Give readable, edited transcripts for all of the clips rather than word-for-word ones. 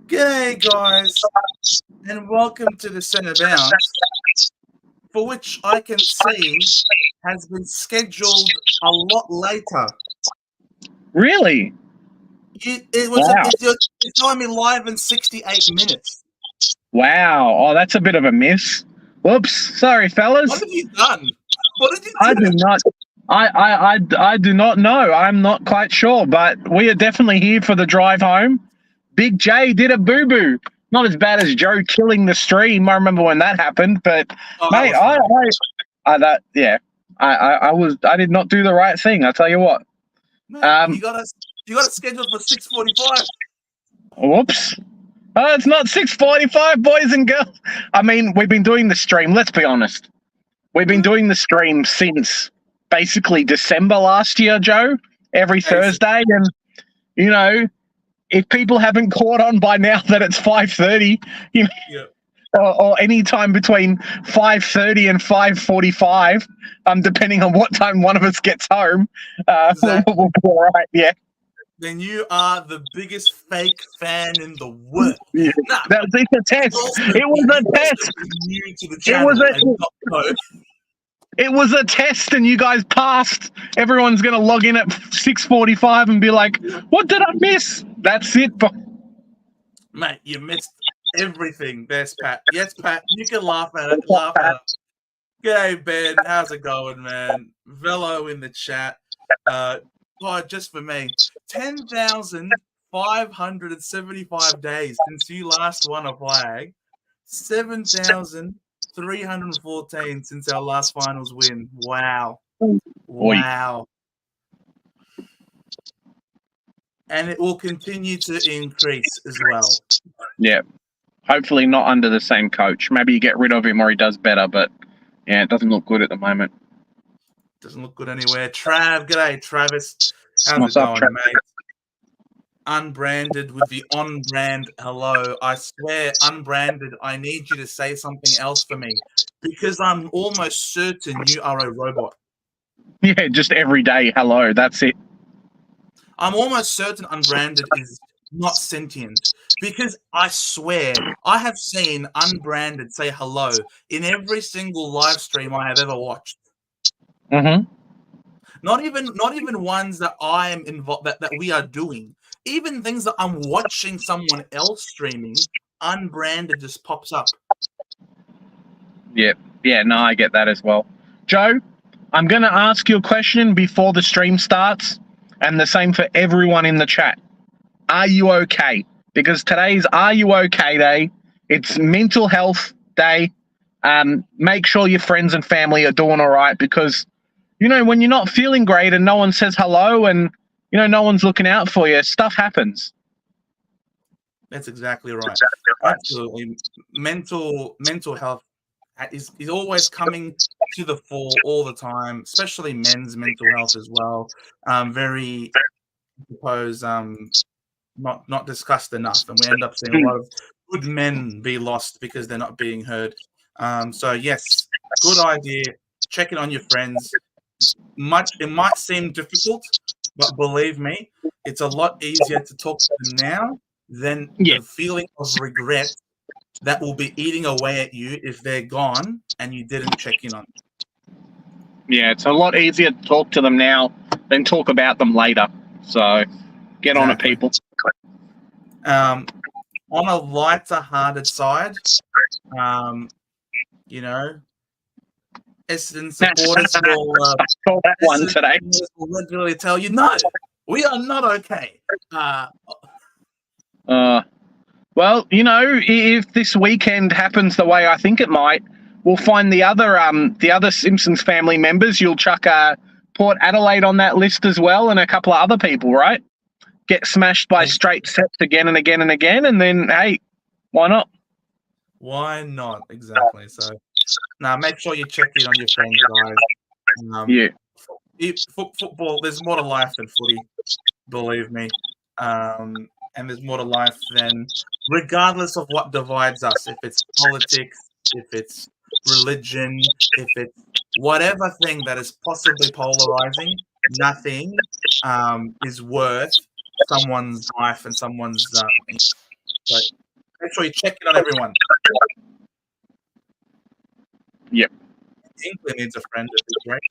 G'day, guys, and welcome to the Centre Bounce, for which I can see has been scheduled a lot later. Really? It's showing me live in 68 minutes. Wow. Oh, that's a bit of a miss. Whoops. Sorry, fellas. What have you done? What did you do? I do not. I do not know. I'm not quite sure, but we are definitely here for the drive home. Big J did a boo boo. Not as bad as Joe killing the stream. I remember when that happened, but mate, I did not do the right thing. I tell you what. Man, you got it scheduled for 6:45. Whoops. It's not 6:45, boys and girls. I mean, we've been doing the stream. Let's be honest. We've been doing the stream since basically December last year, Joe. Every Thursday, and you know, if people haven't caught on by now that it's 5:30, or any time between 5:30 and 5:45, depending on what time one of us gets home, Exactly. we'll be all right. Yeah. Then you are the biggest fake fan in the world. Yeah. Nah, That was a test. It was a test. New to the channel It was a test, and you guys passed. Everyone's going to log in at 6:45 and be like, "What did I miss?" That's it. Mate, you missed everything. There's Pat. Yes, Pat. You can laugh at it. Laugh at it. G'day, Ben. How's it going, man? Velo in the chat. Just for me, 10,575 days since you last won a flag. 7,314 since our last finals win. Wow. Wow. And it will continue to increase as well. Yeah. Hopefully not under the same coach. Maybe you get rid of him or he does better, but yeah, it doesn't look good at the moment. Doesn't look good anywhere. G'day, Travis. How's it going, mate? Unbranded with the on-brand hello. I swear, unbranded, I need you to say something else for me, because I'm almost certain you are a robot. Yeah, just every day, hello, that's it. I'm almost certain unbranded is not sentient, because I swear I have seen unbranded say hello in every single live stream I have ever watched. Mm-hmm. Not even ones that I am involved that we are doing. Even things that I'm watching someone else streaming, unbranded just pops up. Yeah, no, I get that as well. Joe, I'm going to ask you a question before the stream starts, and the same for everyone in the chat. Are you okay? Because today's Are You Okay Day. It's Mental Health Day. Make sure your friends and family are doing all right, because when you're not feeling great and no one says hello and, no one's looking out for you, stuff happens. That's exactly right. Absolutely. Mental health is always coming to the fore all the time, especially men's mental health as well. Very, I suppose, not discussed enough. And we end up seeing a lot of good men be lost because they're not being heard. So, yes, good idea. Check it on your friends. It might seem difficult, but believe me, it's a lot easier to talk to them now than the feeling of regret that will be eating away at you if they're gone and you didn't check in on them. Yeah, it's a lot easier to talk to them now than talk about them later. So get on it, people. On a lighter-hearted side, Essendon supporters will regularly tell you, no, we are not okay. Well, if this weekend happens the way I think it might, we'll find the other Simpsons family members. You'll chuck Port Adelaide on that list as well, and a couple of other people, right? Get smashed by straight sets again and again and again, and then, hey, why not? Why not? Exactly. So, now make sure you check in on your friends, guys. Football, there's more to life than footy, believe me. And there's more to life than, regardless of what divides us, if it's politics, if it's religion, if it's whatever thing that is possibly polarizing, nothing is worth someone's life and someone's So make sure you check in on everyone. Yep. Hinkley needs a friend at this rate.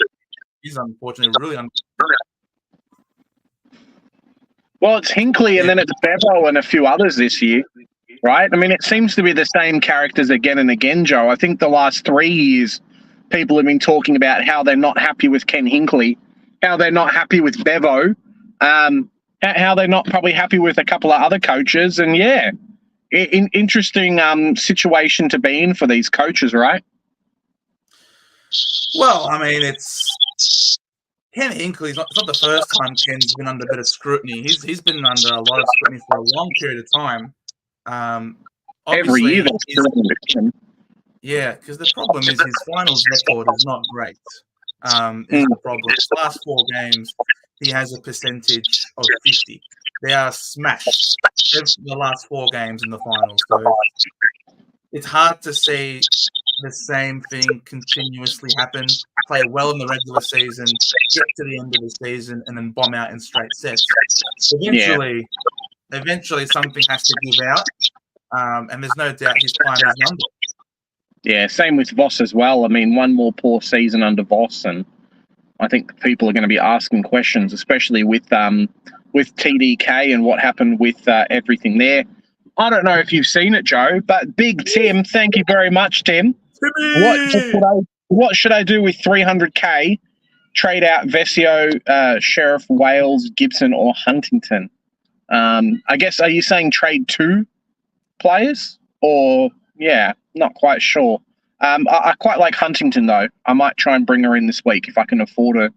He's unfortunately really Well, it's Hinkley and then it's Bevo and a few others this year, right? I mean, it seems to be the same characters again and again, Joe. I think the last 3 years, people have been talking about how they're not happy with Ken Hinkley, how they're not happy with Bevo, how they're not probably happy with a couple of other coaches. And yeah, interesting situation to be in for these coaches, right? Well, I mean, it's Ken Hinkley. It's not the first time Ken's been under a bit of scrutiny. He's been under a lot of scrutiny for a long period of time. Every year, yeah, because the problem is his finals record is not great. Is the problem. His last 4 games, he has a percentage of 50. They are smashed the last 4 games in the finals. So it's hard to see the same thing continuously happen. Play well in the regular season, get to the end of the season, and then bomb out in straight sets. Eventually, something has to give out, and there's no doubt his time is numbered. Yeah, same with Voss as well. I mean, one more poor season under Voss, and I think people are going to be asking questions, especially with TDK and what happened with everything there. I don't know if you've seen it, Joe, but Big Tim, thank you very much, Tim. What should I do with 300K? Trade out Vesio, Sheriff, Wales, Gibson, or Huntington? I guess, are you saying trade 2 players? Or, yeah, not quite sure. I quite like Huntington, though. I might try and bring her in this week if I can afford her.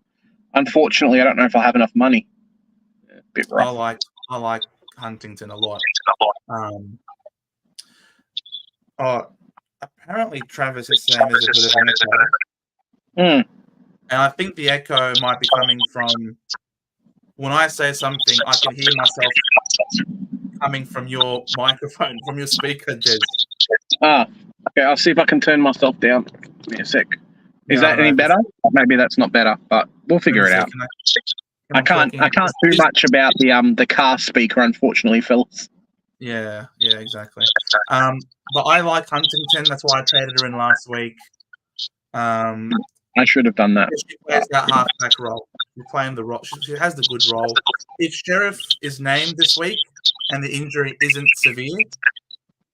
Unfortunately, I don't know if I'll have enough money. A bit rough. I like Huntington a lot. Apparently Travis is saying there's a bit of an echo. And I think the echo might be coming from when I say something, I can hear myself coming from your microphone, from your speaker, Jez. Okay, I'll see if I can turn myself down. Give me a sec. Is that any better? Maybe that's not better, but we'll figure it out. I can't do much about the car speaker, unfortunately, Phils. Yeah, exactly. But I like Huntington. That's why I traded her in last week. I should have done that. She plays that halfback role. She's playing the role. She has the good role. If Sheriff is named this week and the injury isn't severe,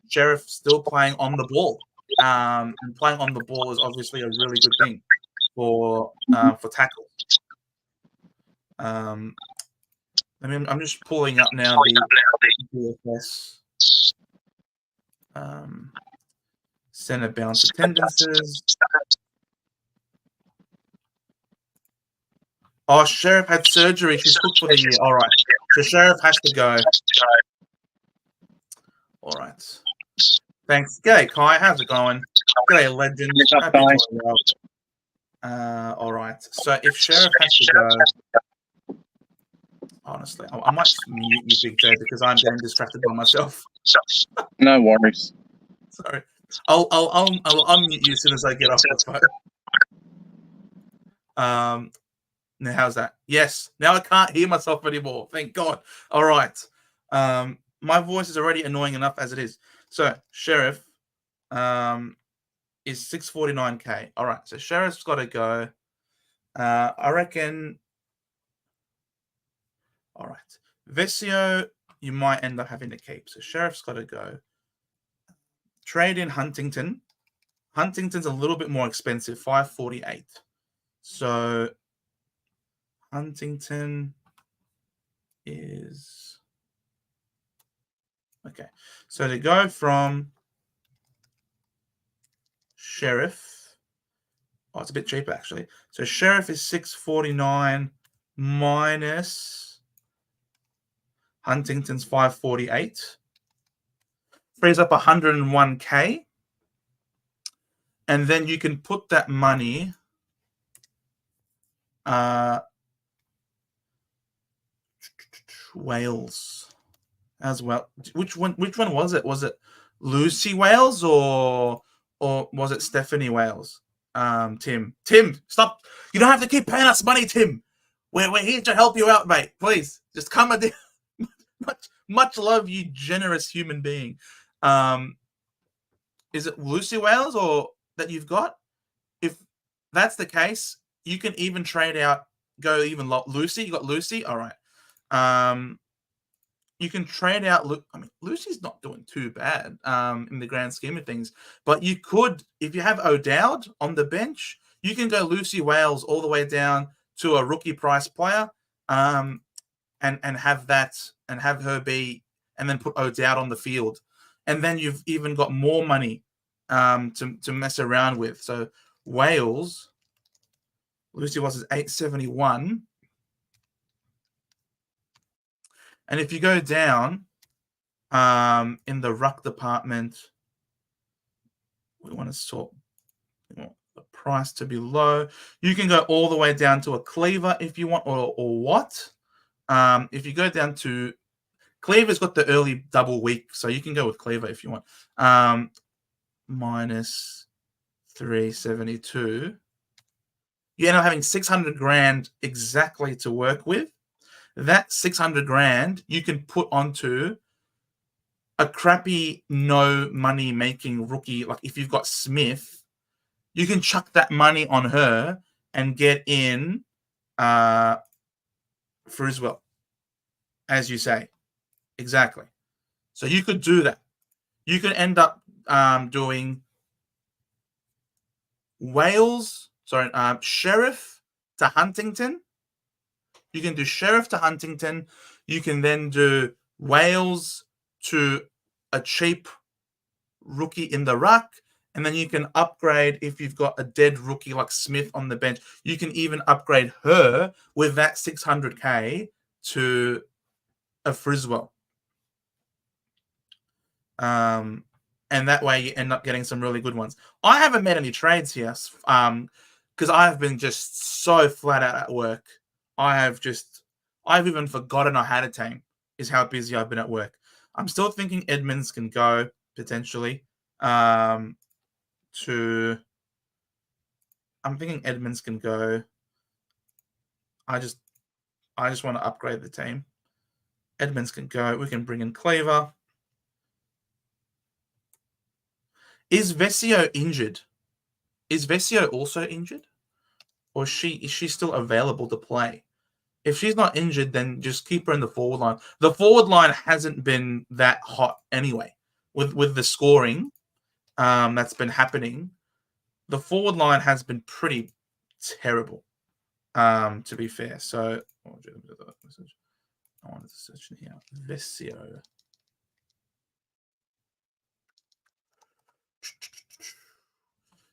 Sheriff still playing on the ball. And playing on the ball is obviously a really good thing for tackle. I mean, I'm just pulling up now the DFS center bounce attendances. Oh, Sheriff had surgery. She's booked for the year. All right. So Sheriff has to go. All right. Thanks. G'day, Kai. How's it going? G'day, legend. All right. So if Sheriff has to go, honestly, I might just mute you, Big J, because I'm getting distracted by myself. No worries. Sorry. I'll unmute you as soon as I get off the phone. Now how's that? Yes. Now I can't hear myself anymore. Thank God. All right. My voice is already annoying enough as it is. So Sheriff is 649K. All right. So Sheriff's got to go. I reckon. All right. Vesio, you might end up having to keep. So Sheriff's got to go. Trade in Huntington. Huntington's a little bit more expensive, 548. So Huntington is okay. So to go from Sheriff, it's a bit cheaper actually. So Sheriff is 649 minus Huntington's 548. Frees up 101K. And then you can put that money Wales as well. Which one was it? Was it Lucy Wales or was it Stephanie Wales? Tim, stop. You don't have to keep paying us money, Tim. We're here to help you out, mate. Please, just come and Much love, you generous human being. Is it Lucy Wales or that you've got? If that's the case, you can even trade out, go even Lucy. You got Lucy, all right. You can trade out. I mean, Lucy's not doing too bad in the grand scheme of things. But you could, if you have O'Dowd on the bench, you can go Lucy Wales all the way down to a rookie price player, and have that, and have her be, and then put O'Dowd on the field, and then you've even got more money to mess around with. So Wales, Lucy Wales is 871. And if you go down in the ruck department, we want to sort, we want the price to be low. You can go all the way down to a Cleaver if you want, or what? If you go down to Cleaver's got the early double week, so you can go with Cleaver if you want. Minus 372. You end up having 600 grand exactly to work with. That 600 grand you can put onto a crappy, no money making rookie. Like if you've got Smith, you can chuck that money on her and get in Friswell, as you say. Exactly. So you could do that. You could end up doing Sheriff to Huntington. You can do Sheriff to Huntington. You can then do Wales to a cheap rookie in the ruck. And then you can upgrade if you've got a dead rookie like Smith on the bench. You can even upgrade her with that 600K to a Friswell. And that way you end up getting some really good ones. I haven't made any trades here because I've been just so flat out at work. I've even forgotten I had a team, is how busy I've been at work. I'm still thinking Edmonds can go potentially. I'm thinking Edmonds can go. I just want to upgrade the team. Edmonds can go. We can bring in Cleaver. Is Vesio injured? Is Vesio also injured? Or is she still available to play? If she's not injured, then just keep her in the forward line. The forward line hasn't been that hot anyway. With the scoring that's been happening, the forward line has been pretty terrible, to be fair. So I wanted to search it here. Vesio.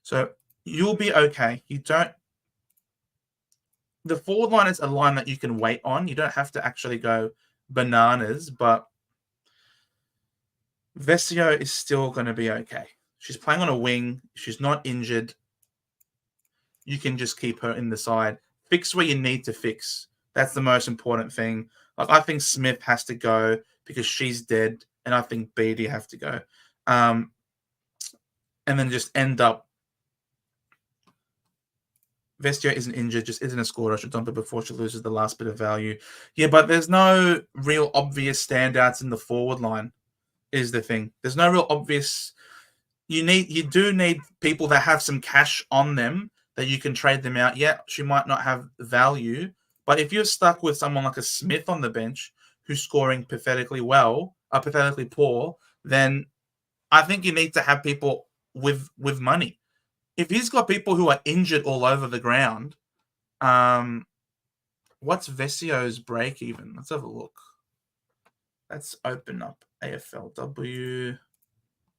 So you'll be okay. The forward line is a line that you can wait on. You don't have to actually go bananas, but Vesio is still going to be okay. She's playing on a wing. She's not injured. You can just keep her in the side. Fix where you need to fix. That's the most important thing. Like I think Smith has to go because she's dead, and I think Beattie have to go. And then just end up. Vestia isn't injured, just isn't a scorer. I should dump it before she loses the last bit of value. Yeah, but there's no real obvious standouts in the forward line, is the thing. There's no real obvious. You do need people that have some cash on them that you can trade them out. Yeah, she might not have value, but if you're stuck with someone like a Smith on the bench who's scoring pathetically poor, then I think you need to have people with money. If he's got people who are injured all over the ground, what's Vesio's break even? Let's have a look. Let's open up AFLW.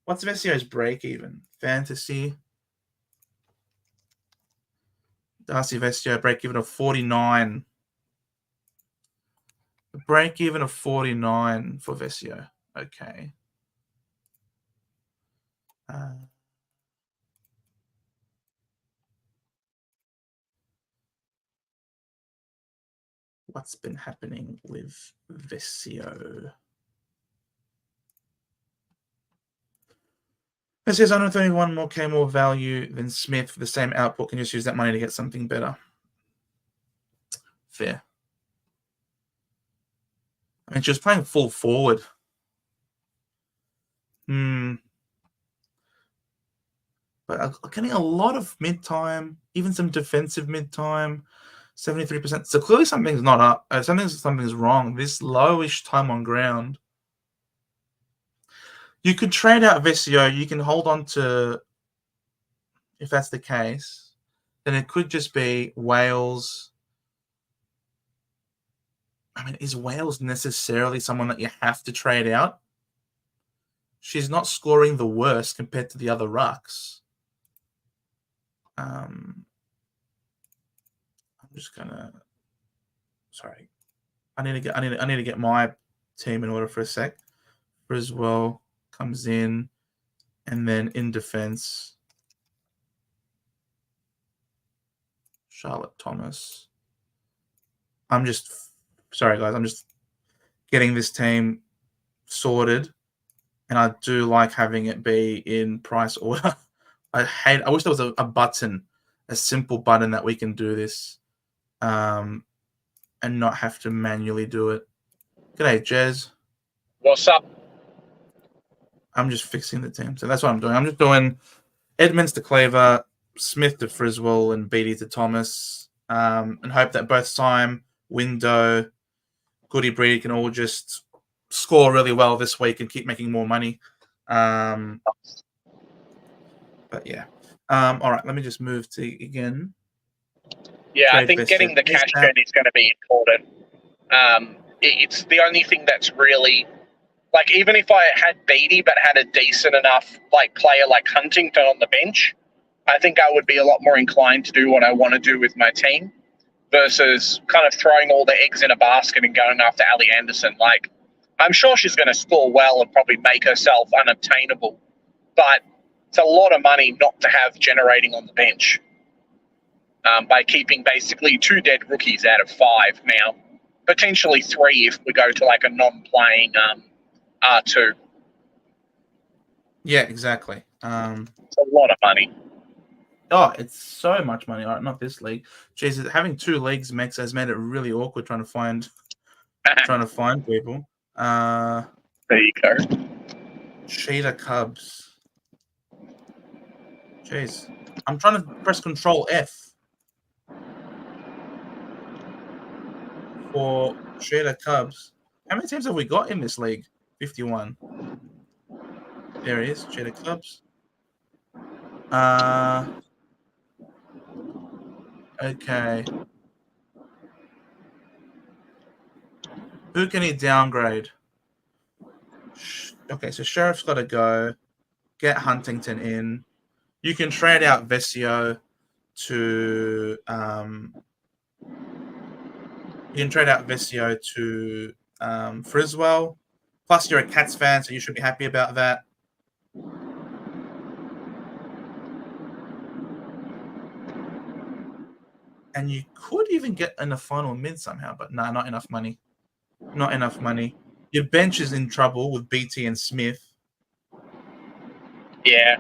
What's Vesio's break even? Fantasy. Darcy Vesio, break even of 49. Break even of 49 for Vesio. Okay. What's been happening with Vesio? It says 131 more K more value than Smith for the same output. Can just use that money to get something better. Fair. And she was playing full forward. But getting a lot of mid-time, even some defensive mid-time, 73%. So clearly something's not up. Something's wrong. This lowish time on ground. You could trade out Vesio. You can hold on to, if that's the case, then it could just be Wales. I mean, is Wales necessarily someone that you have to trade out? She's not scoring the worst compared to the other rucks. I'm just gonna. Sorry, I need to get my team in order for a sec. Briswell comes in, and then in defense, Charlotte Thomas. Sorry guys, I'm just getting this team sorted, and I do like having it be in price order. I wish there was a button, a simple button that we can do this, and not have to manually do it. G'day, Jez. What's up? I'm just fixing the team, so that's what I'm doing. I'm just doing Edmonds to Cleaver, Smith to Friswell, and Beattie to Thomas, and hope that both Syme, Window, Goody Breed can all just score really well this week and keep making more money. But yeah. All right, let me just move to again. Yeah, I think getting the cash gen is going to be important. It's the only thing that's really, like, even if I had Beattie but had a decent enough player like Huntington on the bench, I think I would be a lot more inclined to do what I want to do with my team versus kind of throwing all the eggs in a basket and going after Ali Anderson. Like, I'm sure she's going to score well and probably make herself unobtainable, but it's a lot of money not to have generating on the bench by keeping basically 2 dead rookies out of 5 now, potentially 3 if we go to like a non-playing R2. Yeah, exactly. It's a lot of money. Oh, it's so much money. All right, not this league. Jesus, having 2 leagues has made it really awkward trying to find people. There you go. Cheetah Cubs. Jeez. I'm trying to press Control F for Cheetah Cubs. How many teams have we got in this league? 51. There it is, Cheetah Cubs. Okay. Who can he downgrade? Okay, so Sheriff's got to go. Get Huntington in. You can trade out Vesio to Friswell. Plus, you're a Cats fan, so you should be happy about that. And you could even get in the final mid somehow, but no, not enough money. Not enough money. Your bench is in trouble with BT and Smith. Yeah.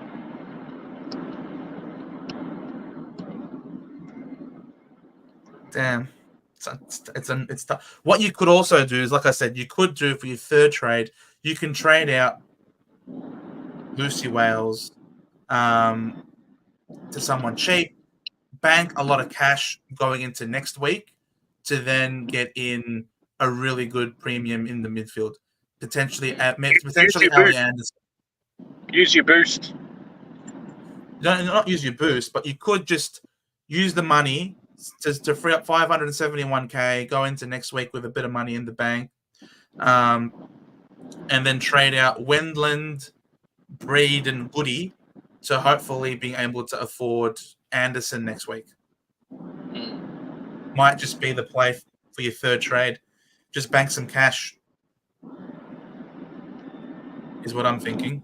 Damn. It's tough. What you could also do is, like I said, you could do for your third trade, you can trade out Lucy Wales to someone cheap, bank a lot of cash going into next week to then get in a really good premium in the midfield. Potentially Ali Anderson. Use your boost. Not use your boost, but you could just use the money to free up 571k, go into next week with a bit of money in the bank, and then trade out Wendland, Breed, and Goody to hopefully being able to afford Anderson next week. Might just be the play for your third trade. Just bank some cash is what I'm thinking.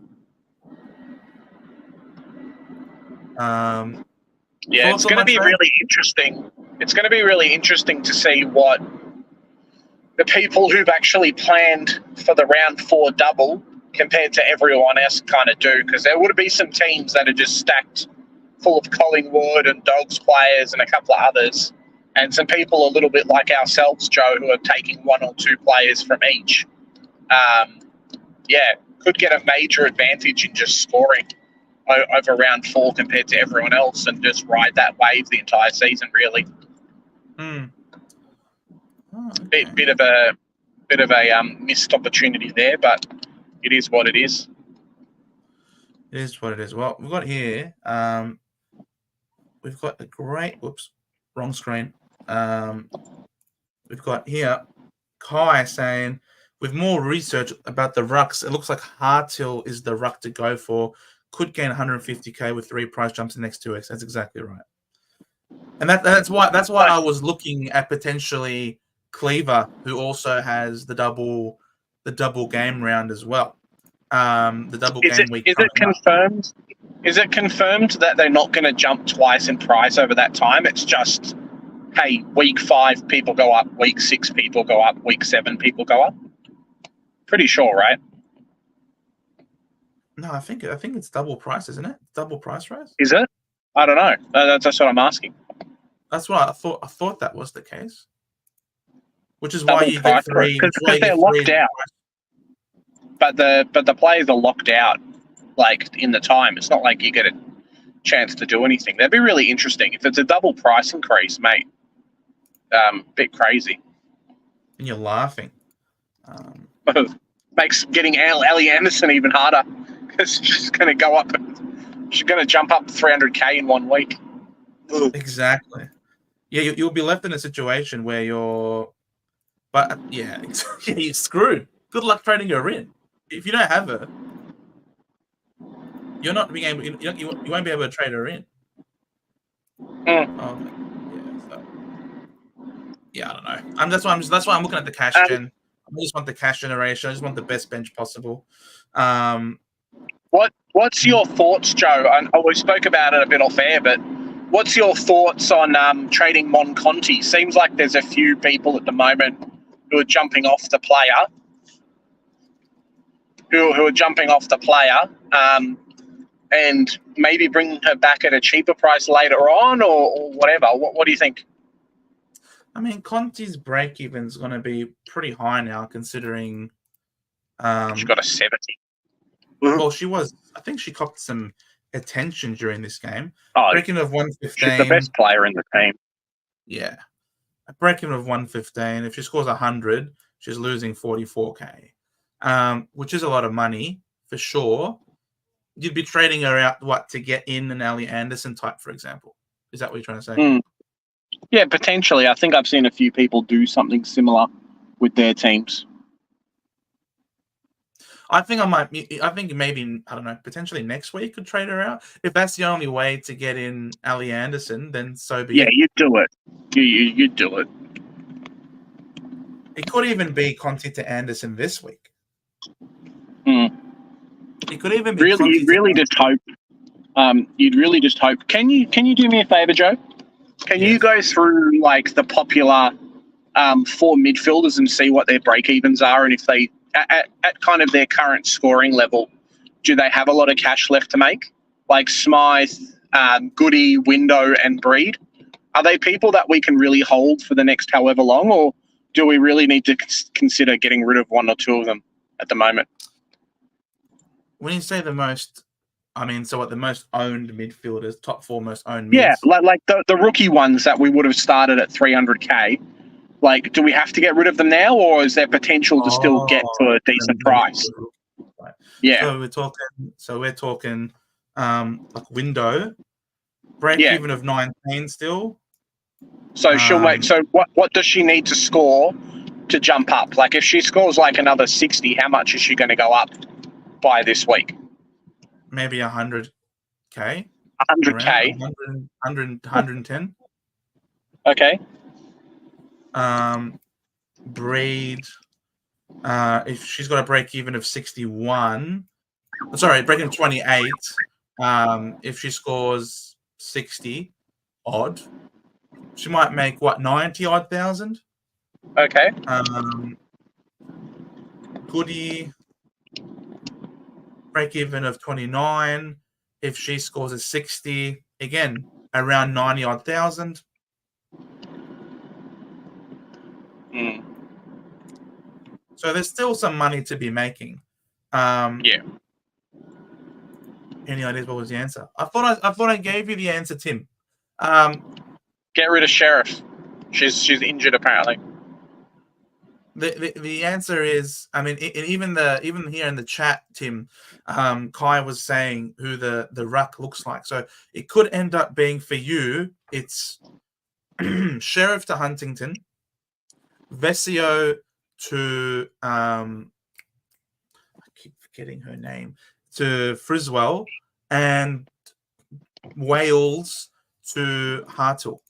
Yeah, it's going to be really interesting. It's going to be really interesting to see what the people who've actually planned for the round 4 double compared to everyone else kind of do, because there would be some teams that are just stacked full of Collingwood and Dogs players and a couple of others and some people a little bit like ourselves, Joe, who are taking 1 or 2 players from each, could get a major advantage in just scoring over round 4 compared to everyone else, and just ride that wave the entire season. Really, Oh, okay. bit of a missed opportunity there, but it is what it is. It is what it is. Well, we've got here. We've got a great. Whoops, wrong screen. We've got here Kai saying, with more research about the rucks, it looks like Hartill is the ruck to go for. Could gain 150k with 3 price jumps in the next 2 weeks. That's exactly right. And that's why I was looking at potentially Cleaver, who also has the double game round as well. The double game week. Is it confirmed? Is it confirmed that they're not going to jump twice in price over that time? It's just, hey, week 5 people go up, week 6 people go up, week 7 people go up. Pretty sure, right? No, I think it's double price, isn't it? Double price rise. Is it? I don't know. That's what I'm asking. That's what I thought. I thought that was the case. Which is why you get 3. Because they're locked out. But the players are locked out, like, in the time. It's not like you get a chance to do anything. That'd be really interesting if it's a double price increase, mate. Bit crazy. And you're laughing. Makes getting Ellie Anderson even harder, because she's going to go up. She's going to jump up 300k in 1 week. Exactly. Yeah, you'll be left in a situation where you're. But yeah, you're screwed. Good luck trading her in. If you don't have her, you're not being able. You won't be able to trade her in. Yeah, I don't know. That's why I'm looking at the cash gen. I just want the cash generation. I just want the best bench possible. What's your thoughts, Joe? We spoke about it a bit off air, but what's your thoughts on trading Monconti? Seems like there's a few people at the moment who are jumping off the player, who are jumping off the player, and maybe bringing her back at a cheaper price later on, or whatever. What do you think? I mean, Conti's break even is going to be pretty high now, considering she's got a 70. Well, she was. I think she copped some attention during this game. Oh, break even of 115. She's the best player in the team. Yeah, a break even of 115. If she scores 100, she's losing 44k, which is a lot of money for sure. You'd be trading her out to get in an Ellie Anderson type, for example. Is that what you're trying to say? Yeah, potentially. I think I've seen a few people do something similar with their teams. I think maybe, I don't know, potentially next week could trade her out. If that's the only way to get in Ali Anderson, then so be it. Yeah, you'd do it. You'd do it. It could even be Conti to Anderson this week. It could even be you'd really just hope. You'd really just hope. Can you do me a favor, Joe? Can you go through like the popular 4 midfielders and see what their break evens are, and if they at kind of their current scoring level, do they have a lot of cash left to make? Like Smythe, Goody, Window, and Breed. Are they people that we can really hold for the next however long, or do we really need to consider getting rid of 1 or 2 of them at the moment? When you say the most, I mean, so what, the most owned midfielders, top 4 most owned mids? Yeah, like the rookie ones that we would have started at 300k. Like, do we have to get rid of them now, or is there potential to still get to a decent price? Right. Yeah. So we're talking like Window, break even of 19 still. So she'll make. So what does she need to score to jump up? Like, if she scores like another 60, how much is she going to go up by this week? Maybe 100k. 100k. 110. Okay. Breed, if she's got a break even of 61, sorry, break even 28, if she scores 60 odd, she might make what, 90 odd thousand? Okay. Goody, break even of 29, if she scores a 60, again around 90 odd thousand. Mm. So there's still some money to be making. Yeah. Any ideas what was the answer? I thought I gave you the answer, Tim. Get rid of Sheriff. She's injured apparently. The answer is, I mean, even here in the chat, Tim, Kai was saying who the ruck looks like. So it could end up being for you. It's Sheriff to Huntington, Vesio to I keep forgetting her name, to Friswell, and Wales to Hartle,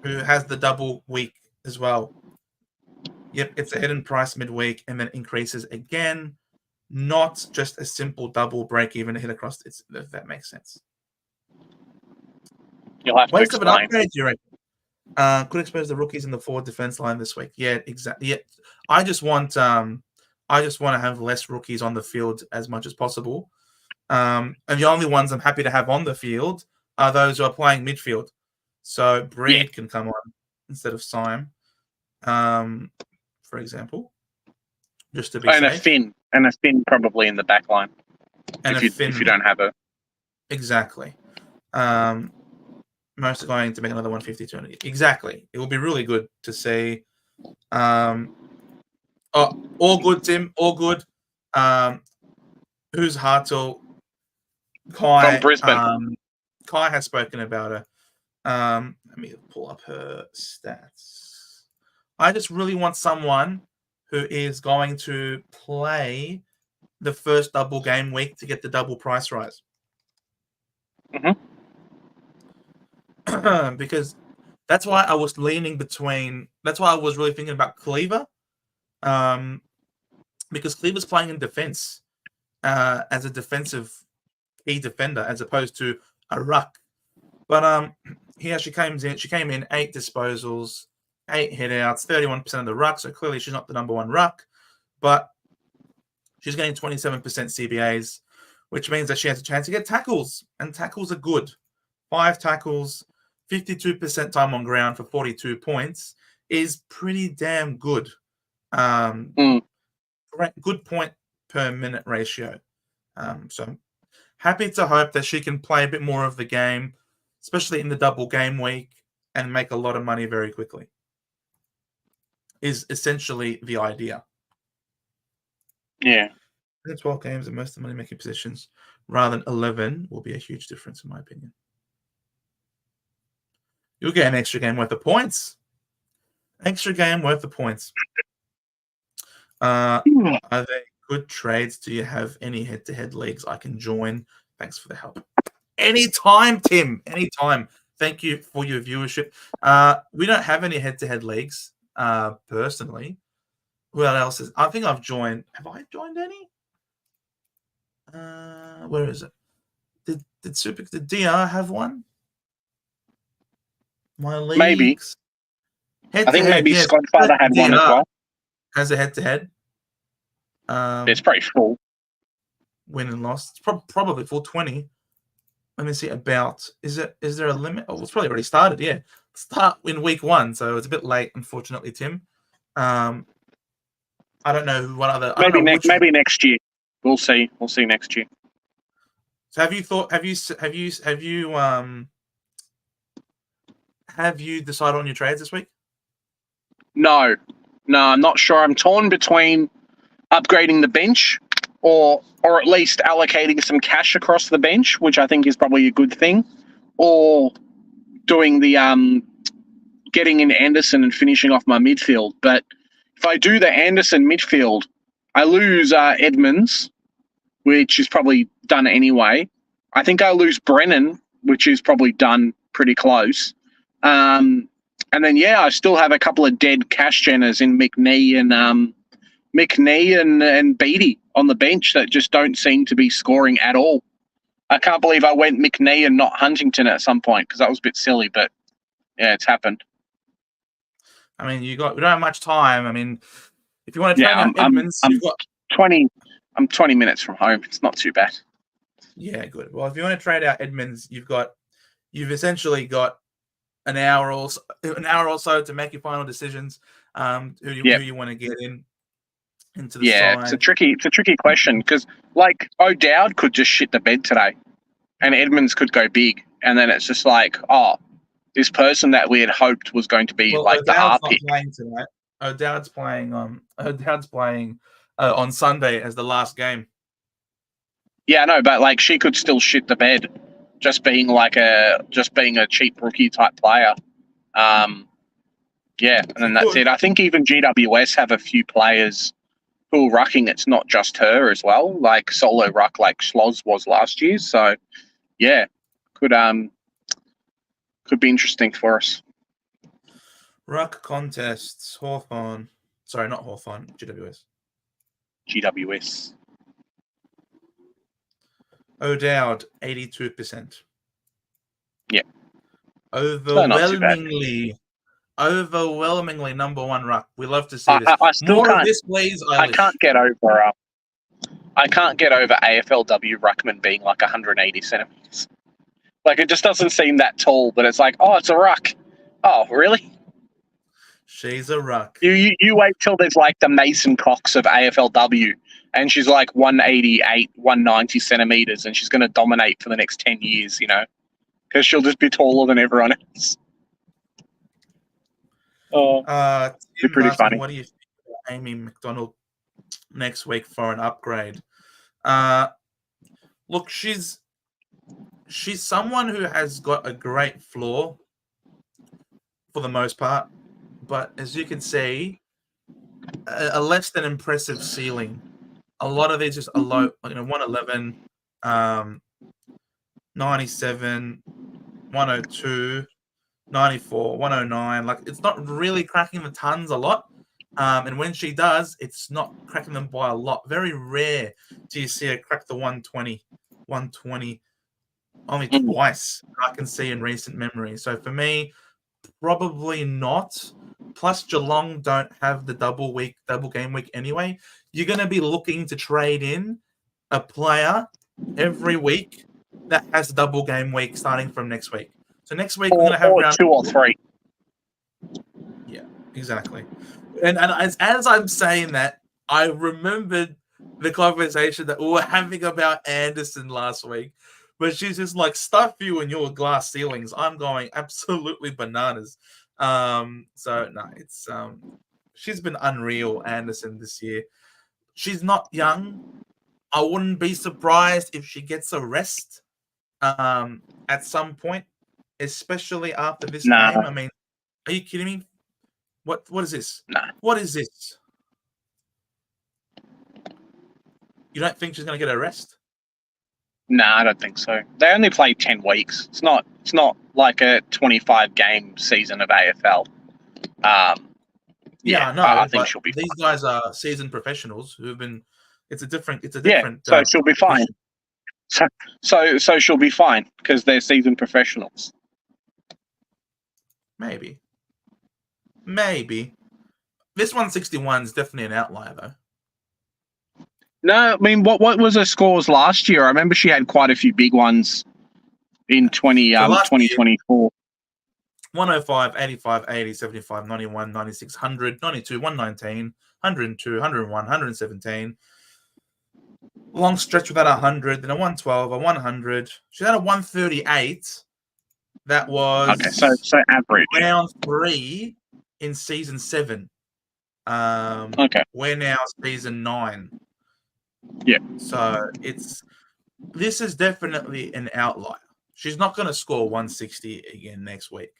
who has the double week as well. Yep, it's a hidden price midweek and then increases again. Not just a simple double break even hit across. If that makes sense. You'll have to Waste of an explain. upgrade, you reckon? Could expose the rookies in the forward defense line this week. Yeah, exactly. Yeah, I just want to have less rookies on the field as much as possible. And the only ones I'm happy to have on the field are those who are playing midfield. So Breed can come on instead of Syme, for example, just to be safe. And a Finn probably in the back line. And if you don't have a exactly. Most are going to make another 150, 200. Exactly. It will be really good to see. All good, Tim. All good. Who's Hartle? Kai. From Brisbane. Kai has spoken about her. Let me pull up her stats. I just really want someone who is going to play the first double game week to get the double price rise. Because that's why I was leaning between. That's why I was really thinking about Cleaver, because Cleaver's playing in defense as a defensive key defender as opposed to a ruck. But she came in 8 disposals, 8 hit-outs, 31% of the ruck. So clearly she's not the number one ruck, but she's getting 27% CBAs, which means that she has a chance to get tackles, and tackles are good. 5 tackles, 52% time on ground for 42 points is pretty damn good. Good point per minute ratio. So happy to hope that she can play a bit more of the game, especially in the double game week, and make a lot of money very quickly. Is essentially the idea. Yeah. 12 games and most of the money-making positions rather than 11 will be a huge difference, in my opinion. You'll get an extra game worth of points. Extra game worth of points. Are they good trades? Do you have any head-to-head leagues I can join? Thanks for the help. Anytime, Tim. Anytime. Thank you for your viewership. We don't have any head-to-head leagues, personally. Who else is? I think I've joined. Have I joined any? Where is it? Did DR have one? My leagues. Maybe. I think maybe Squadfather had one as well. Has a head-to-head. It's pretty full. Win and loss. It's probably full 20. Let me see. Is there a limit? Oh, it's probably already started. Yeah, start in week 1, so it's a bit late, unfortunately, Tim. I don't know what other. Maybe next year. We'll see. We'll see next year. So have you decided on your trades this week? No, I'm not sure. I'm torn between upgrading the bench or at least allocating some cash across the bench, which I think is probably a good thing, or doing the getting in Anderson and finishing off my midfield. But if I do the Anderson midfield, I lose Edmonds, which is probably done anyway. I think I lose Brennan, which is probably done pretty close. And then, I still have a couple of dead cash geners in McNee and Beattie on the bench that just don't seem to be scoring at all. I can't believe I went McNee and not Huntington at some point because that was a bit silly, but yeah, it's happened. I mean, we don't have much time. I mean, if you want to trade out Edmonds, I'm 20 minutes from home. It's not too bad. Yeah, good. Well, if you want to trade out Edmonds, you've essentially got an hour or so to make your final decisions. Who you want to get into the Yeah, side. it's a tricky question because like O'Dowd could just shit the bed today, and Edmonds could go big, and then it's just like, oh, this person that we had hoped was going to be Well, like the O'Dowd's R not pick. playing tonight. O'Dowd's playing on Sunday as the last game. Yeah, no, but like she could still shit the bed, just being a cheap rookie type player. Yeah, and then that's it. I think even GWS have a few players who are rucking. It's not just her as well, like solo ruck, like Schloss was last year. So yeah, could be interesting for us. Ruck contests, Hawthorn. Sorry, not Hawthorn, GWS. GWS. O'Dowd, 82%. Yeah. Overwhelmingly number one ruck. We love to see this. I still More can't, of this, please, Eilish. I can't get over AFLW ruckman being like 180 centimeters. Like it just doesn't seem that tall, but it's like, oh, it's a ruck. Oh, really? She's a ruck. You wait till there's like the Mason Cox of AFLW, and she's like 188, 190 centimeters, and she's going to dominate for the next 10 years, you know, because she'll just be taller than everyone else. Tim pretty Martin, funny. what do you think about Amy McDonald next week for an upgrade? Look, she's someone who has got a great floor for the most part, but as you can see, a less than impressive ceiling. A lot of these just are low, 111, 97, 102, 94, 109. Like it's not really cracking the tons a lot. And when she does, it's not cracking them by a lot. Very rare do you see her crack the 120. Only twice I can see in recent memory. So for me, probably not. Plus, Geelong don't have the double game week anyway. You're going to be looking to trade in a player every week that has a double game week starting from next week. So next week we're going to have round 2 or 3. Yeah, exactly. And as I'm saying that, I remembered the conversation that we were having about Anderson last week, where she's just like, stuff you and your glass ceilings. I'm going absolutely bananas. So no, it's she's been unreal, Anderson, this year. She's not young. I wouldn't be surprised if she gets a rest at some point, especially after this game. I mean, are you kidding me? What is this? What is this? You don't think she's going to get a rest? No, I don't think so. They only play 10 weeks. It's not like a 25 game season of AFL. Yeah, no, I think she'll be these fine. guys are seasoned professionals who've been. It's a different. So she'll be fine. So she'll be fine because they're seasoned professionals. Maybe. This 161 is definitely an outlier, though. No, I mean, what was her scores last year? I remember she had quite a few big ones in 2024. 105, 85, 80, 75, 91, 96, 100, 92, 119, 102, 101, 117. Long stretch without 100, then a 112, a 100. She had a 138. That was so average. Round 3 in season 7. We're now season 9. Yeah. So this is definitely an outlier. She's not going to score 160 again next week.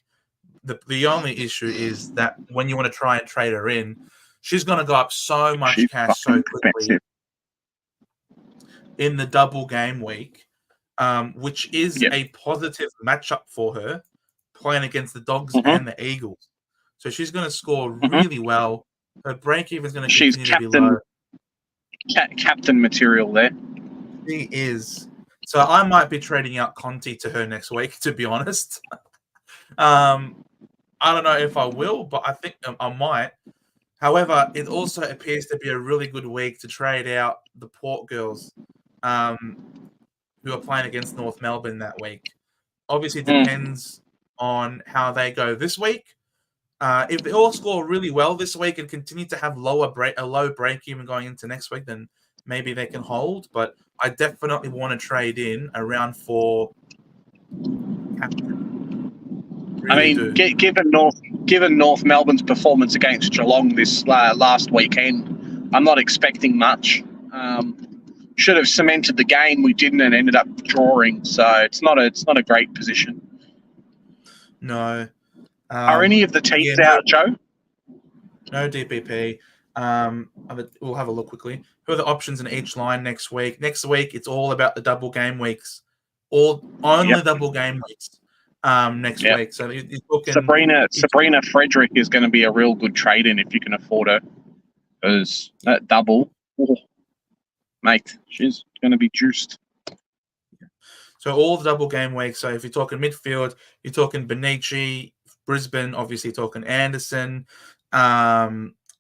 The only issue is that when you want to try and trade her in, she's going to go up so much cash so quickly in the double game week, which is a positive matchup for her, playing against the Dogs and the Eagles. So she's going to score really well. Her break even is going to continue to be low. Captain material there. She is. So I might be trading out Conti to her next week, to be honest. I don't know if I will, but I think I might. However, it also appears to be a really good week to trade out the Port girls who are playing against North Melbourne that week. Obviously, it depends on how they go this week. If they all score really well this week and continue to have a low break even going into next week, then maybe they can hold. But I definitely want to trade in around 4 captain. Really do. Given North Melbourne's performance against Geelong this last weekend, I'm not expecting much. Should have cemented the game. We didn't, and ended up drawing. So it's not a great position. No. Are any of the teams out, Joe? No DPP. We'll have a look quickly. Who are the options in each line next week? Next week, it's all about the double game weeks. Only double game weeks next week. So you're talking Sabrina Frederick is going to be a real good trade-in if you can afford her. Because that double, mate, she's going to be juiced. So all the double game weeks. So if you're talking midfield, you're talking Benici, Brisbane, obviously you're talking Anderson.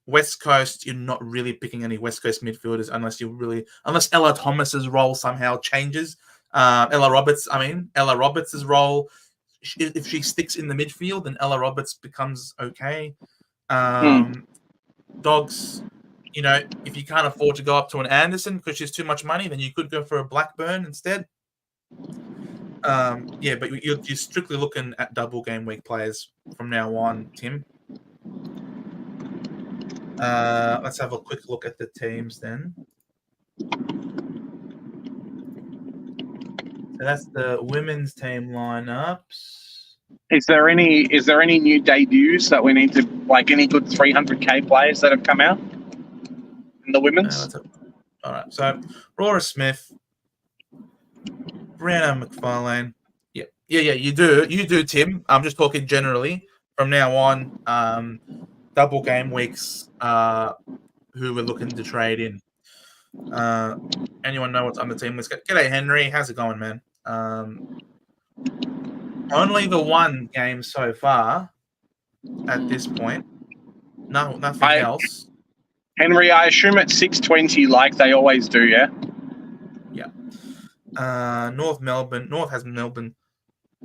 West Coast, you're not really picking any West Coast midfielders unless Ella Thomas's role somehow changes. Ella Roberts' role, if she sticks in the midfield, then Ella Roberts becomes okay. Dogs, if you can't afford to go up to an Anderson because she's too much money, then you could go for a Blackburn instead. But you're strictly looking at double game week players from now on, Tim. Let's have a quick look at the teams then. So that's the women's team lineups. Is there any new debuts that we need to, like, any good 300k players that have come out in the women's? All right. So Laura Smith, Brianna McFarlane. Yeah. You do, Tim. I'm just talking generally from now on. Double game weeks. Who we're looking to trade in. Anyone know what's on the team list? G'day, Henry. How's it going, man? Only the one game so far at this point. Nothing else. Henry, I assume it's 620 like they always do, yeah? Yeah. North has Melbourne.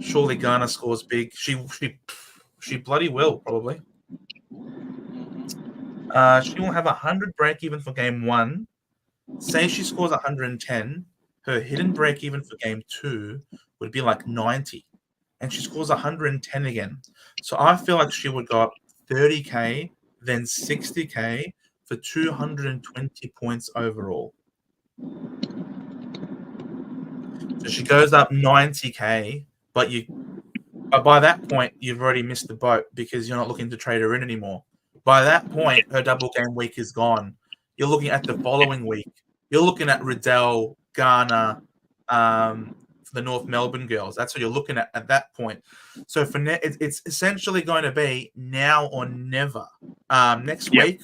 Surely Garner scores big. She bloody will, probably. She will have 100 break even for game 1. Say she scores 110, her hidden break even for game 2 would be like 90, and she scores 110 again. So I feel like she would go up 30k, then 60k for 220 points overall. So she goes up 90k, but by that point you've already missed the boat because you're not looking to trade her in anymore. By that point, her double game week is gone. You're looking at the following week. You're looking at Riddell, Garner, for the North Melbourne girls. That's what you're looking at that point. So for it's essentially going to be now or never. Next week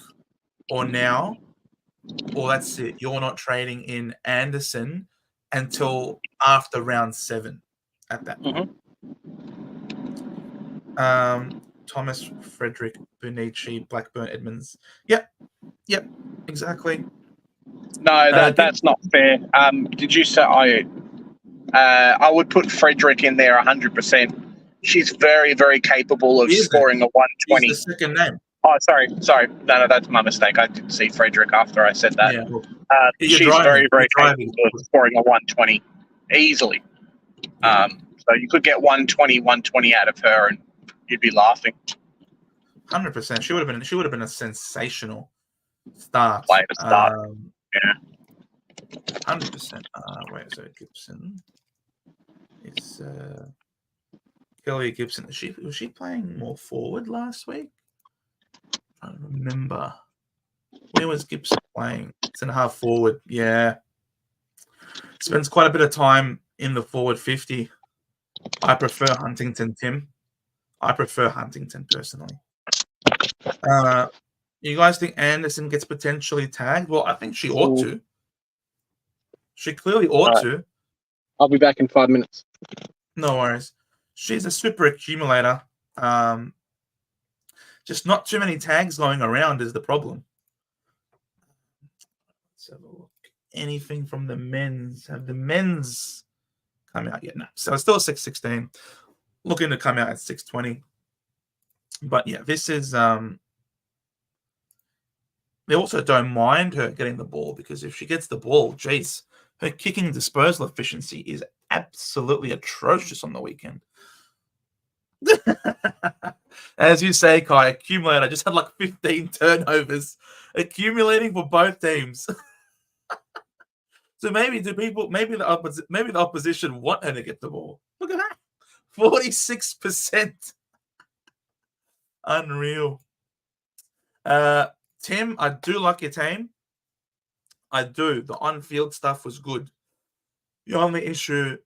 or now, or that's it. You're not trading in Anderson until after round 7 at that point. Thomas, Frederick, Benici, Blackburn, Edmonds. Yep, exactly. No, that's not fair. Did you say I would put Frederick in there 100%. She's very, very capable of scoring a 120. She's the second name. Oh, sorry. No, that's my mistake. I didn't see Frederick after I said that. Yeah, well, she's very, very capable of scoring a 120 easily. So you could get 120 out of her, and you'd be laughing. 100%. She would have been a sensational start. Way to start. 100%. Wait, so Gibson is Kelly Gibson. Was she playing more forward last week? I don't remember. Where was Gibson playing? It's in half forward. Yeah. Spends quite a bit of time in the forward 50. I prefer Huntington, Tim. I prefer Huntington personally. You guys think Anderson gets potentially tagged? Well, I think she ought to. She clearly ought to. I'll be back in 5 minutes. No worries. She's a super accumulator. Just not too many tags going around is the problem. Let's have a look. Anything from the men's? Have the men's come out yet? No. So it's still 6-16. looking to come out at 620. But yeah, this is they also don't mind her getting the ball, because if she gets the ball, geez, her kicking disposal efficiency is absolutely atrocious on the weekend. As you say, Kai, accumulator just had like 15 turnovers accumulating for both teams. So maybe the opposition want her to get the ball. Look at that. 46%. Unreal. Tim, I do like your team. I do. The on-field stuff was good. The only issue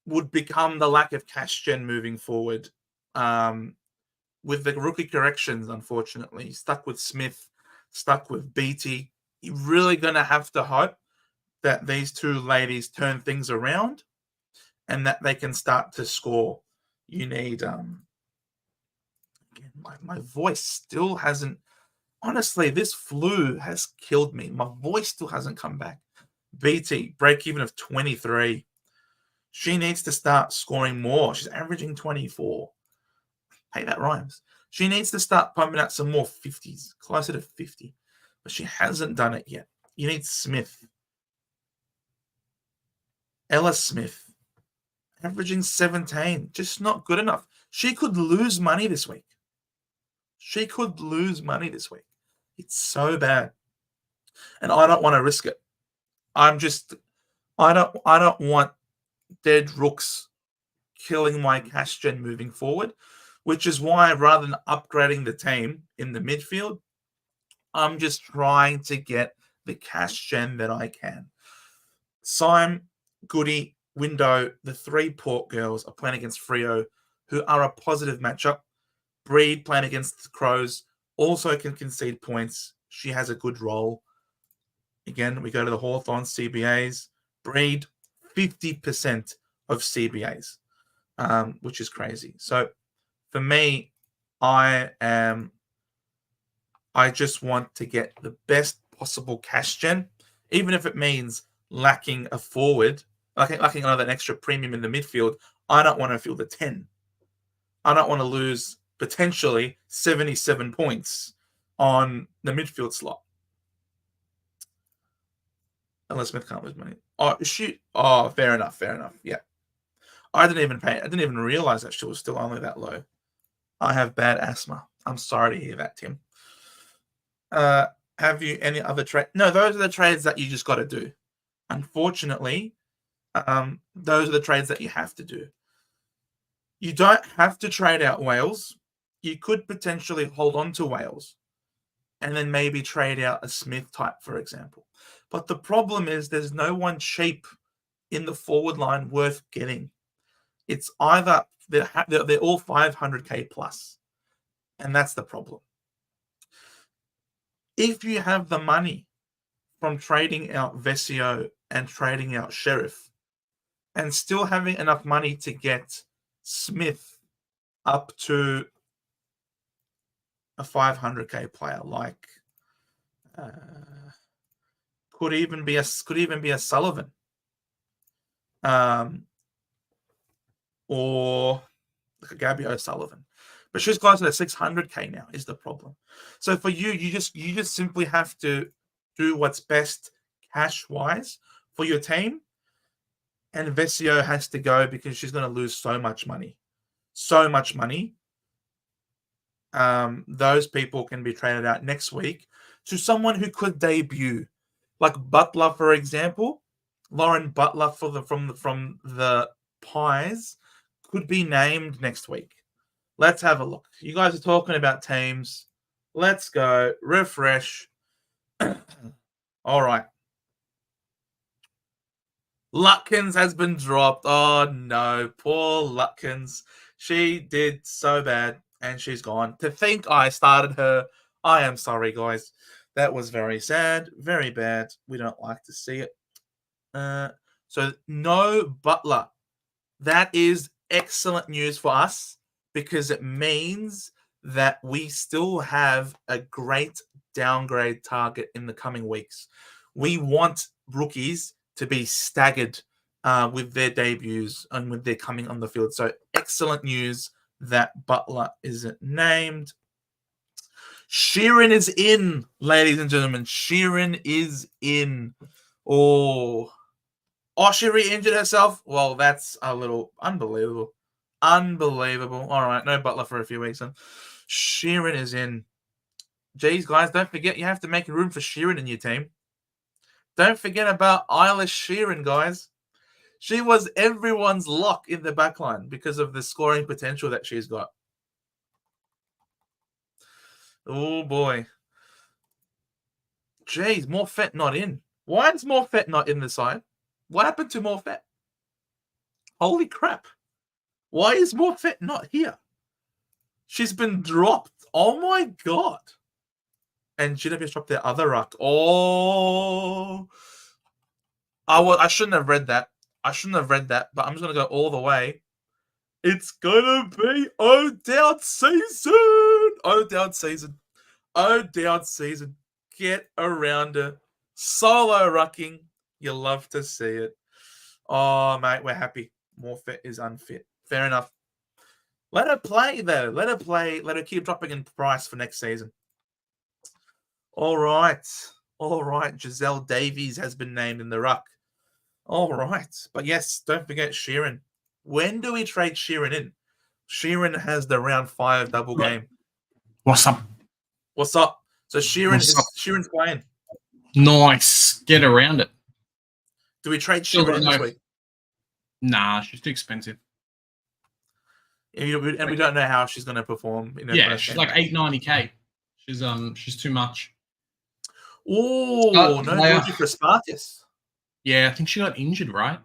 would become the lack of cash gen moving forward. With the rookie corrections, unfortunately, stuck with Smith, stuck with Beatty. You're really going to have to hope that these two ladies turn things around and that they can start to score. You need again, my voice still hasn't, honestly, this flu has killed me. My voice still hasn't come back. BT, break even of 23. She needs to start scoring more. She's averaging 24. Hey, that rhymes. She needs to start pumping out some more 50s, closer to 50. But she hasn't done it yet. You need Smith. Ella Smith, averaging 17. Just not good enough. She could lose money this week. It's so bad. And I don't want to risk it. I don't want dead rooks killing my cash gen moving forward, which is why rather than upgrading the team in the midfield, I'm just trying to get the cash gen that I can. Syme, Goody, Window, the three Port girls are playing against Freo, who are a positive matchup. Breed playing against the Crows also can concede points. She has a good role. Again, we go to the Hawthorn CBAs. Breed, 50% of CBAs, which is crazy. So for me, I just want to get the best possible cash gen, even if it means lacking a forward, lacking another extra premium in the midfield. I don't want to field a 10. I don't want to lose potentially 77 points on the midfield slot. Unless Smith can't lose money. Oh, shoot. Oh, fair enough. Yeah. I didn't even realize that she was still only that low. I have bad asthma. I'm sorry to hear that, Tim. Have you any other trade? No, those are the trades that you just got to do. Unfortunately, those are the trades that you have to do. You don't have to trade out Wales. You could potentially hold on to Wales and then maybe trade out a Smith type, for example. But the problem is there's no one cheap in the forward line worth getting. It's either they're all 500k plus, and that's the problem. If you have the money from trading out Vesio and trading out Sheriff and still having enough money to get Smith up to a 500k player, like could even be a Sullivan, or like a Gabby O'Sullivan, but she's closer to 600k now. Is the problem? So for you, you just simply have to do what's best cash wise for your team, and Vesio has to go because she's going to lose so much money. Those people can be traded out next week to someone who could debut, like Butler, for example. Lauren Butler from the Pies could be named next week. Let's have a look. You guys are talking about teams. Let's go. Refresh. All right. Lutkins has been dropped. Oh, no. Poor Lutkins. She did so bad, and she's gone. To think I started her, I am sorry, guys. That was very sad, very bad. We don't like to see it. So no Butler. That is excellent news for us because it means that we still have a great downgrade target in the coming weeks. We want rookies to be staggered with their debuts and with their coming on the field. So excellent news that Butler isn't named. Sheeran is in, ladies and gentlemen. Sheeran is in. Oh, she re-injured herself? Well, that's a little unbelievable. Unbelievable. All right, no Butler for a few weeks. Then Sheeran is in. Geez, guys, don't forget you have to make room for Sheeran in your team. Don't forget about Eilish Sheeran, guys. She was everyone's lock in the backline because of the scoring potential that she's got. Oh, boy. Jeez, Morfett not in. Why is Morfett not in the side? What happened to Morfett? Holy crap. Why is Morfett not here? She's been dropped. Oh, my God. And GWS dropped their other ruck. Oh. I shouldn't have read that. But I'm just going to go all the way. It's going to be O'Dowd season. Get around her. Solo rucking. You love to see it. Oh, mate, we're happy. Morfett is unfit. Fair enough. Let her play, though. Let her play. Let her keep dropping in price for next season. All right. Giselle Davies has been named in the ruck. All right. But yes, don't forget Sheeran. When do we trade Sheeran in? Sheeran has the round 5 double game. What's up? So Sheeran's playing. Nice. Get around it. Do we trade Sheeran in this week? Nah, she's too expensive. And we don't know how she's going to perform. She's like $890K. She's too much. Oh, no Georgie for Spartus. Yeah, I think she got injured, right?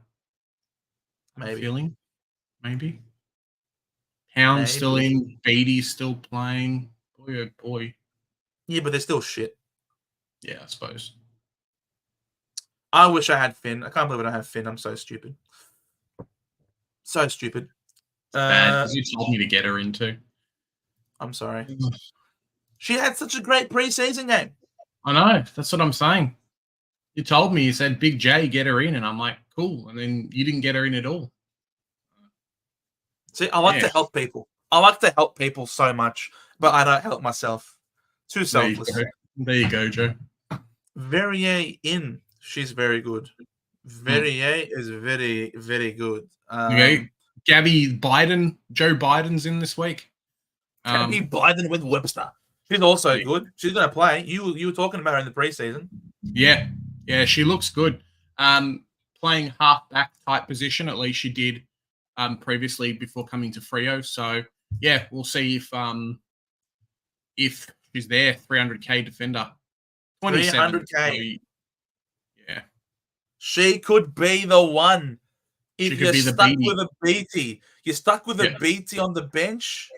Maybe. Maybe. Hound's still in. Beatty's still playing. Boy, oh boy. Yeah, but they're still shit. Yeah, I suppose. I wish I had Finn. I can't believe I don't have Finn. I'm so stupid. Bad, because you told me to get her into. I'm sorry. She had such a great preseason game. I know. That's what I'm saying. You told me, you said, Big J, get her in. And I'm like, cool. And then you didn't get her in at all. See, I like to help people. I like to help people so much, but I don't help myself. Too selfless. There you go, Joe. Verrier in. She's very good. Verrier is very, very good. Okay. Joe Biden's in this week. Gabby Biden with Webster. She's also good. She's going to play. You were talking about her in the preseason. Yeah, she looks good. Playing half-back type position, at least she did previously before coming to Freo. So, yeah, we'll see if she's there. 300K defender. 300K. So, yeah. She could be the one. If you're stuck with a BT, you're stuck with a BT on the bench.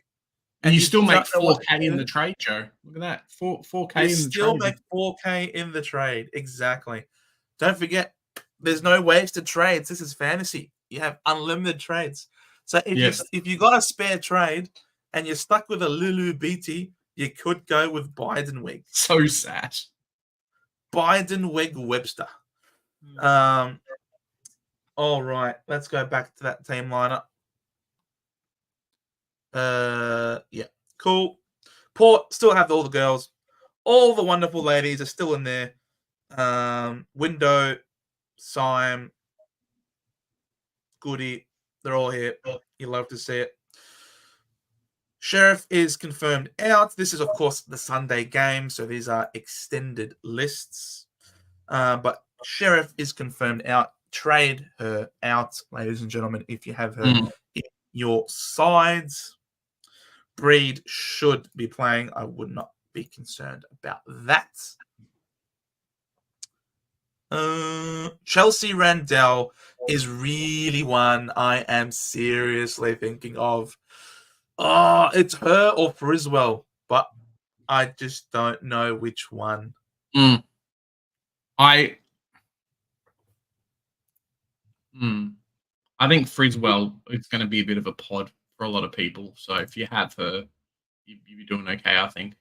And you still make 4K in the trade, Joe. Look at that. 4K in the trade. You still make 4K in the trade. Exactly. Don't forget, there's no wasted trades. This is fantasy. You have unlimited trades. So if you got a spare trade and you're stuck with a Lulu BT, you could go with Biden Wig. So sad. Biden Wig Webster. All right. Let's go back to that team lineup. Yeah, cool. Port still have all the girls. All the wonderful ladies are still in there. Window, Syme, Goody, they're all here. You love to see it. Sheriff is confirmed out. This is, of course, the Sunday game, so these are extended lists. But Sheriff is confirmed out. Trade her out, ladies and gentlemen, if you have her in your sides. Breed should be playing. I would not be concerned about that. Chelsea Randell is really one I am seriously thinking of. Oh, it's her or Friswell, but I just don't know which one. I think Friswell is going to be a bit of a pod for a lot of people. So if you have her, you'll be doing okay, I think.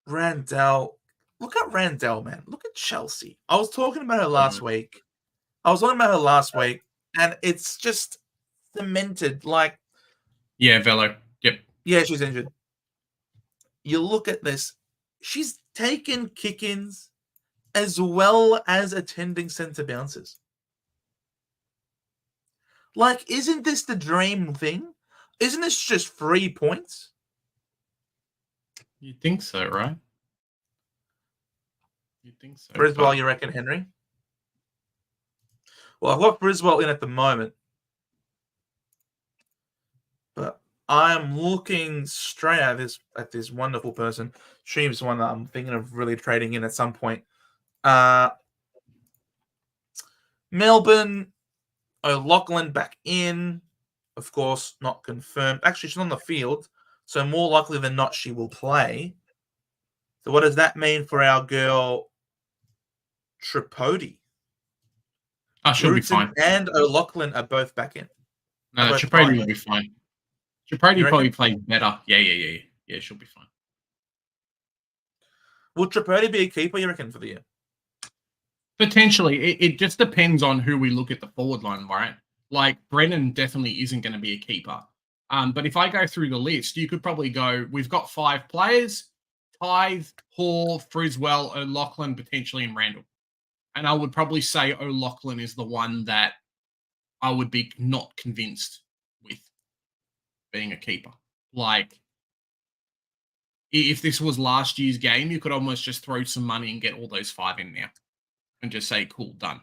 Randell. Look at Randell, man. Look at Chelsea. I was talking about her last week. And and it's just cemented. Like, Yeah, Velo. Yep. yeah, she's injured. You look at this, she's taken kick-ins as well as attending centre bounces. Like, isn't this the dream thing? Isn't this just 3 points? You think so, right? You think so? Briswell, you reckon, Henry? Well, I've got Briswell in at the moment, but I am looking straight at this wonderful person. She's one that I'm thinking of really trading in at some point. Melbourne, O'Loughlin back in. Of course, not confirmed. Actually, she's on the field, so more likely than not, she will play. So what does that mean for our girl, Tripodi? She'll be Rutan fine. and O'Loughlin are both back in. No, both Tripodi fine. will be fine. You Tripodi reckon? probably plays better. Yeah. Yeah, she'll be fine. Will Tripodi be a keeper, you reckon, for the year? Potentially. It just depends on who we look at the forward line, right? Like, Brennan definitely isn't going to be a keeper. But if I go through the list, you could probably go, we've got 5 players, Tithe, Hall, Friswell, O'Loughlin, potentially, and Randall. And I would probably say O'Loughlin is the one that I would be not convinced with being a keeper. Like, if this was last year's game, you could almost just throw some money and get all those 5 in now and just say, cool, done.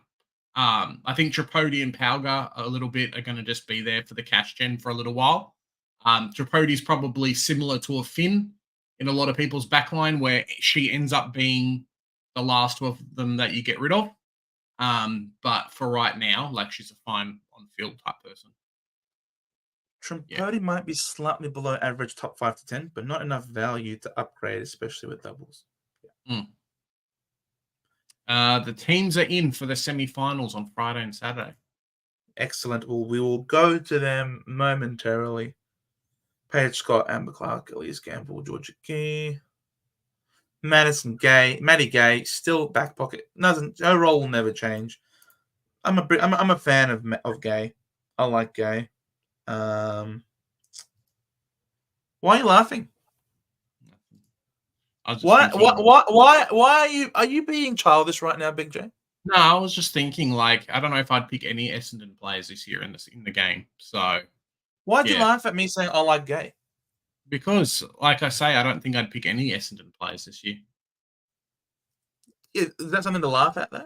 I think Tripodi and Palga a little bit are going to just be there for the cash gen for a little while. Tripodi's probably similar to a Finn in a lot of people's backline, where she ends up being the last of them that you get rid of. But for right now, like, she's a fine on-field type person. Tripodi might be slightly below average top 5 to 10, but not enough value to upgrade, especially with doubles. The teams are in for the semi-finals on Friday and Saturday. Excellent. Well, we will go to them momentarily. Paige Scott, Amber Clark, Elise Gamble, Georgia Key, Maddie Gay, still back pocket. Her role will never change. I'm a fan of Gay. I like Gay. Why are you laughing? Why are you being childish right now, Big J? No, I was just thinking, like, I don't know if I'd pick any Essendon players this year in the game. So why'd you laugh at me saying I like Gay? Because, like I say, I don't think I'd pick any Essendon players this year. Is that something to laugh at, though?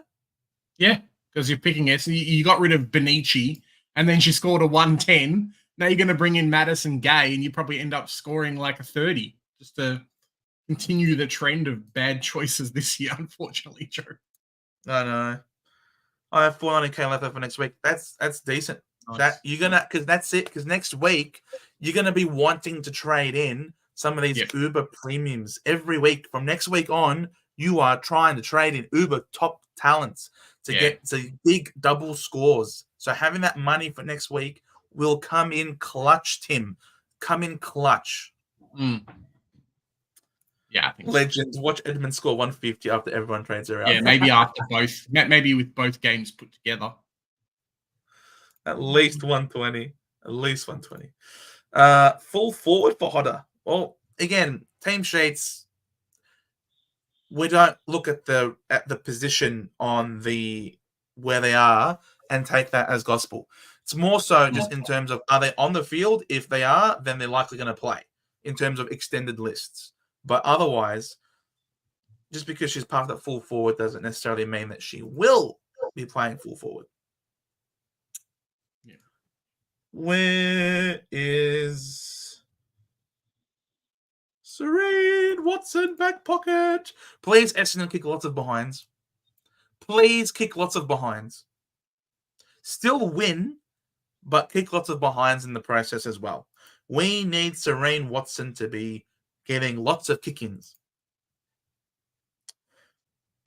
Yeah, because you're picking Essendon. You got rid of Benici, and then she scored a 110. Now you're going to bring in Madison Gay, and you probably end up scoring like a 30 just to continue the trend of bad choices this year, unfortunately, Joe. I know. I have 400k left over next week. That's decent. Nice. That you're gonna, because that's it. Because next week you're gonna be wanting to trade in some of these Uber premiums every week. From next week on, you are trying to trade in Uber top talents to get to big double scores. So having that money for next week will come in clutch, Tim. Come in clutch. Yeah, I think Legends. So. Watch Edmund score 150 after everyone trades her out. Yeah, maybe after both. Maybe with both games put together. At least 120. At least 120. Full forward for Hodder. Well, again, team sheets. We don't look at the position on the where they are and take that as gospel. It's more so just in terms of, are they on the field? If they are, then they're likely going to play in terms of extended lists. But otherwise, just because she's parked at full forward doesn't necessarily mean that she will be playing full forward. Yeah. Where is Serene Watson back pocket? Please, Essendon, kick lots of behinds. Please kick lots of behinds. Still win, but kick lots of behinds in the process as well. We need Serene Watson to be getting lots of kick-ins.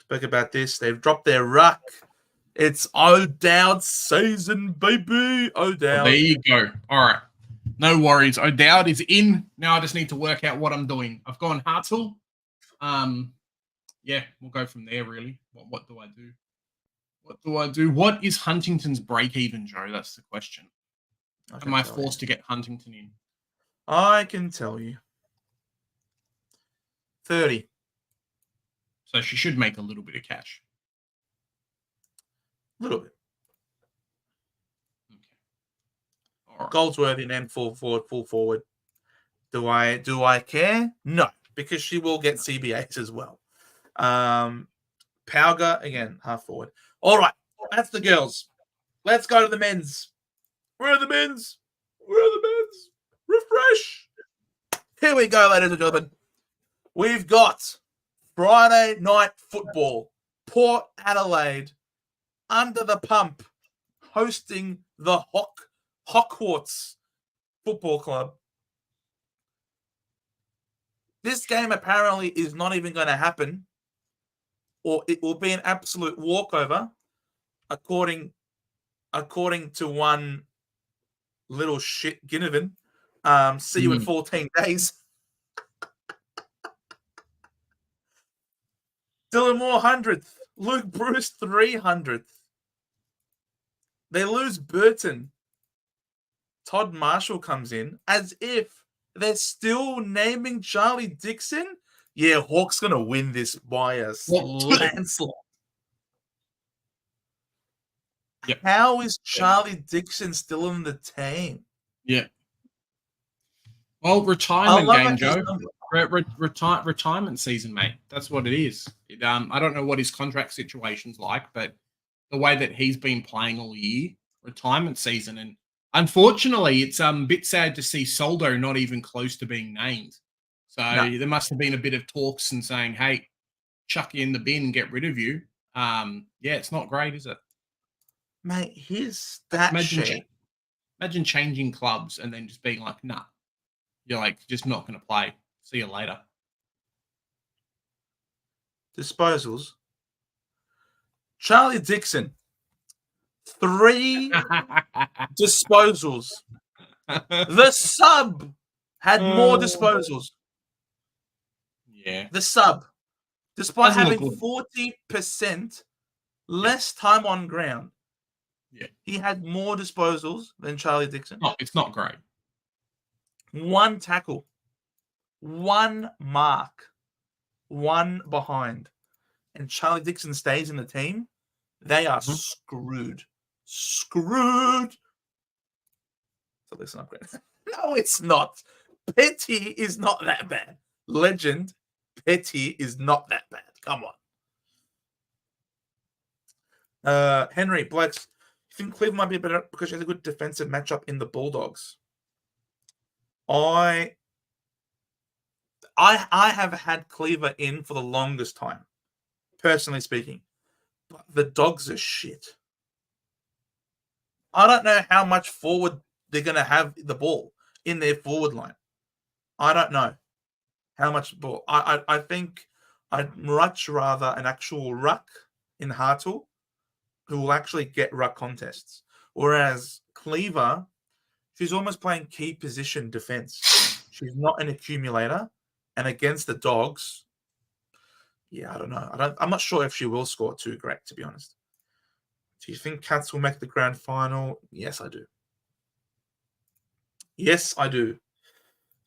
Spoke about this. They've dropped their ruck. It's O'Dowd's season, baby. O'Dowd. Well, there you go. All right. No worries. O'Dowd is in. Now I just need to work out what I'm doing. I've gone Hartle. Yeah, we'll go from there, really. What do I do? What do I do? What is Huntington's break even, Joe? That's the question. Am I forced to get Huntington in? I can tell you. 30. So she should make a little bit of cash. A little bit. Okay. All right. Goldsworthy and then full forward. Do I care? No, because she will get CBAs as well. Pauga, again, half forward. All right, that's the girls. Let's go to the men's. Where are the men's? Where are the men's? Refresh. Here we go, ladies and gentlemen. We've got Friday night football. Port Adelaide under the pump hosting the Hogwarts Football Club. This game apparently is not even going to happen, or it will be an absolute walkover, according to one little shit Ginnivan. See you in 14 days. Dylan Moore 100th. Luke Bruce 300th. They lose Burton. Todd Marshall comes in as if they're still naming Charlie Dixon. Yeah, Hawk's going to win this by a landslide. Yep. How is Charlie Dixon still in the team? Yeah. Well, retirement game, Joe. Retirement season, mate. That's what it is. I don't know what his contract situation's like, but the way that he's been playing all year, retirement season. And unfortunately, it's a bit sad to see Soldo not even close to being named. So there must have been a bit of talks and saying, hey, chuck you in the bin, get rid of you. Yeah, it's not great, is it? Mate, his stat sheet. Imagine changing clubs and then just being like, nah. You're like, just not going to play. See you later. Disposals. Charlie Dixon. 3 disposals. The sub had more disposals. Yeah. The sub. Despite Doesn't having 40% less time on ground. Yeah. He had more disposals than Charlie Dixon. No, it's not great. 1 tackle. 1 mark. 1 behind. And Charlie Dixon stays in the team. They are screwed. Screwed. So listen up, Grant. No, it's not. Petty is not that bad. Legend, Petty is not that bad. Come on. Henry, Blacks, you think Cleveland might be better because she has a good defensive matchup in the Bulldogs? I have had Cleaver in for the longest time, personally speaking. But the Dogs are shit. I don't know how much forward they're going to have the ball in their forward line. I don't know how much ball. I think I'd much rather an actual ruck in Hartle who will actually get ruck contests. Whereas Cleaver, she's almost playing key position defense. She's not an accumulator. And against the Dogs, yeah, I don't know. I'm not sure if she will score too great, to be honest. Do you think Cats will make the grand final? Yes, I do. Yes, I do.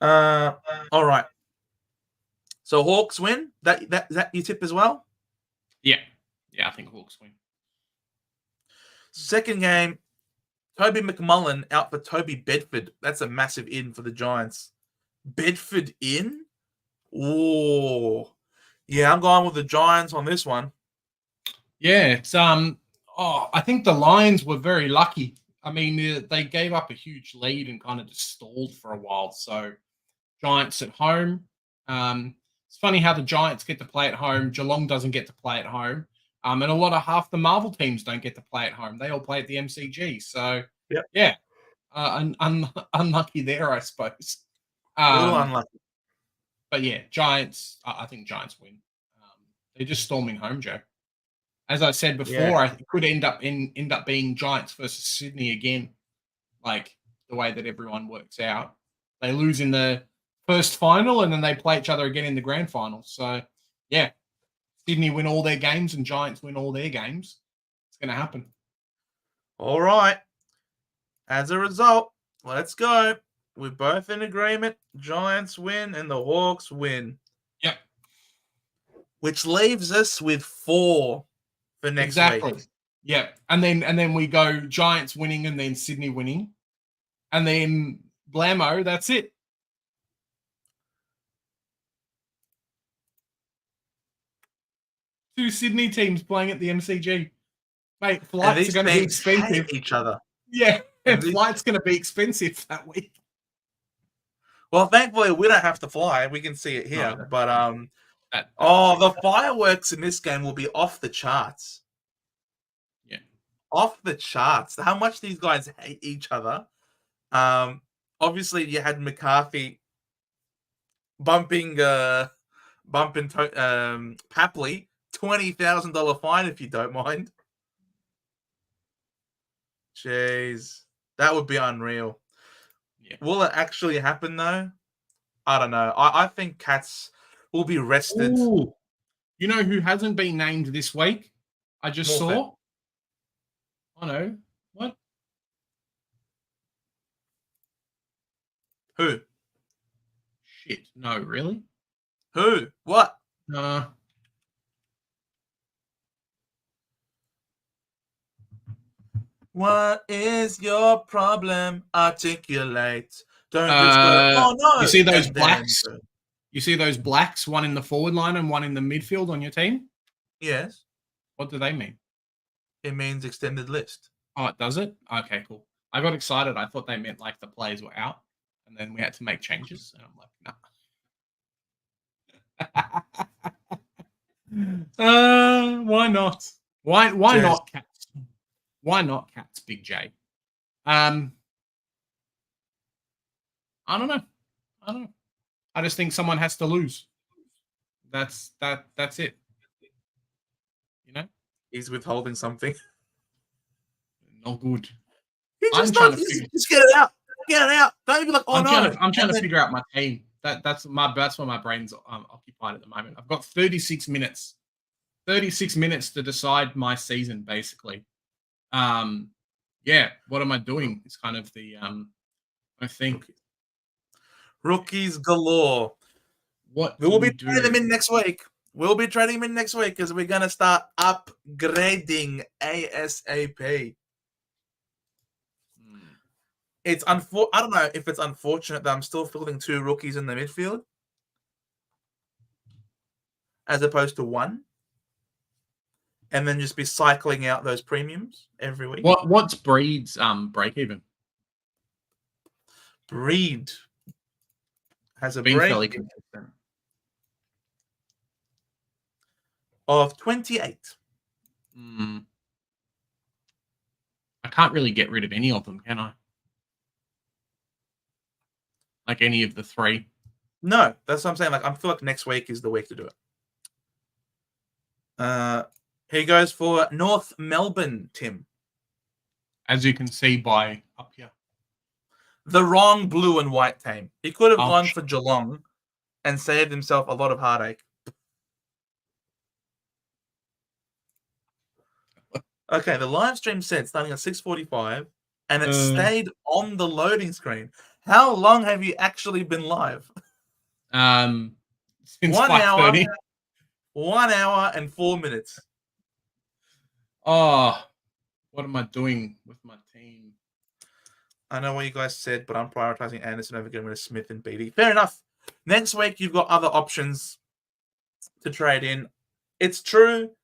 All right. So Hawks win. That you tip as well? Yeah. Yeah, I think Hawks win. Second game, Toby McMullen out for Toby Bedford. That's a massive in for the Giants. Bedford in? Oh, yeah, I'm going with the Giants on this one. Yeah, it's I think the Lions were very lucky. I mean, they gave up a huge lead and kind of just stalled for a while. So Giants at home. It's funny how the Giants get to play at home. Geelong doesn't get to play at home. And a lot of half the Marvel teams don't get to play at home. They all play at the MCG. So, yeah, unlucky there, I suppose. A little unlucky. But yeah, Giants. I think Giants win. They're just storming home, Joe. As I said before, I think it could end up being Giants versus Sydney again, like the way that everyone works out. They lose in the first final, and then they play each other again in the grand final. So, yeah, Sydney win all their games, and Giants win all their games. It's going to happen. All right. As a result, let's go. We're both in agreement. Giants win and the Hawks win. Yep. Which leaves us with 4 for next week. Yeah. And then we go Giants winning and then Sydney winning. And then blammo, that's it. Two Sydney teams playing at the MCG. Mate, flights are going to be expensive. Hate each other. Yeah, and flights going to be expensive that week. Well, thankfully, we don't have to fly. We can see it here. No. But the fireworks in this game will be off the charts. Yeah, off the charts. How much these guys hate each other. Obviously, you had McCarthy bumping Papley, $20,000 fine if you don't mind. Jeez, that would be unreal. Yeah. Will it actually happen though? I don't know. I think Cats will be rested. Ooh. You know who hasn't been named this week? I just saw. I know. What? Who? Shit. No, really? Who? What? What is your problem? Articulate. Don't just go, oh no. You see those blacks? You see those blacks, one in the forward line and one in the midfield on your team? Yes. What do they mean? It means extended list. Oh, it does it? Okay, cool. I got excited. I thought they meant like the players were out and then we had to make changes. And I'm like, nah. Why not? Why not Cats? Why not Cats, Big J? I don't know. I just think someone has to lose. That's it. You know? He's withholding something. Not good. Just get it out. Get it out. Don't be like, oh no. I'm trying to figure out my team. That's where my brain's occupied at the moment. I've got 36 minutes. 36 minutes to decide my season, basically. Yeah, what am I doing? It's kind of the I think rookies galore. What we will be trading them in next week. We'll be trading them in next week because we're gonna start upgrading ASAP. It's I don't know if it's unfortunate that I'm still fielding 2 rookies in the midfield as opposed to 1. And then just be cycling out those premiums every week. What's Breed's break even? Breed has a Been break fairly consistent of 28. I can't really get rid of any of them, can I? Like any of the 3? No, that's what I'm saying. Like I feel like next week is the week to do it. Here goes for North Melbourne, Tim. As you can see by up here. The wrong blue and white team. He could have gone for Geelong and saved himself a lot of heartache. Okay, the live stream said starting at 6:45 and it stayed on the loading screen. How long have you actually been live? Since 5:30. 1 hour and 4 minutes. Oh, what am I doing with my team? I know what you guys said, but I'm prioritizing Anderson over getting rid of Smith and Beattie. Fair enough. Next week, you've got other options to trade in. It's true.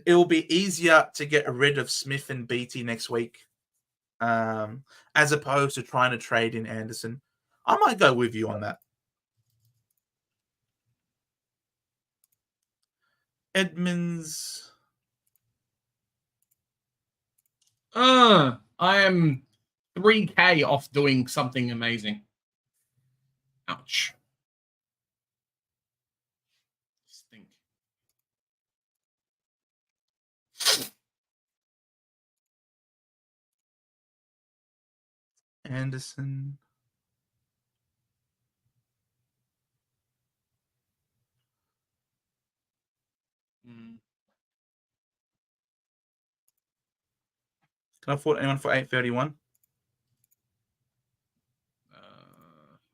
It will be easier to get rid of Smith and Beattie next week as opposed to trying to trade in Anderson. I might go with you on that. Edmonds. I am 3K off doing something amazing. Ouch. Stink. Anderson. Can I afford anyone for 831?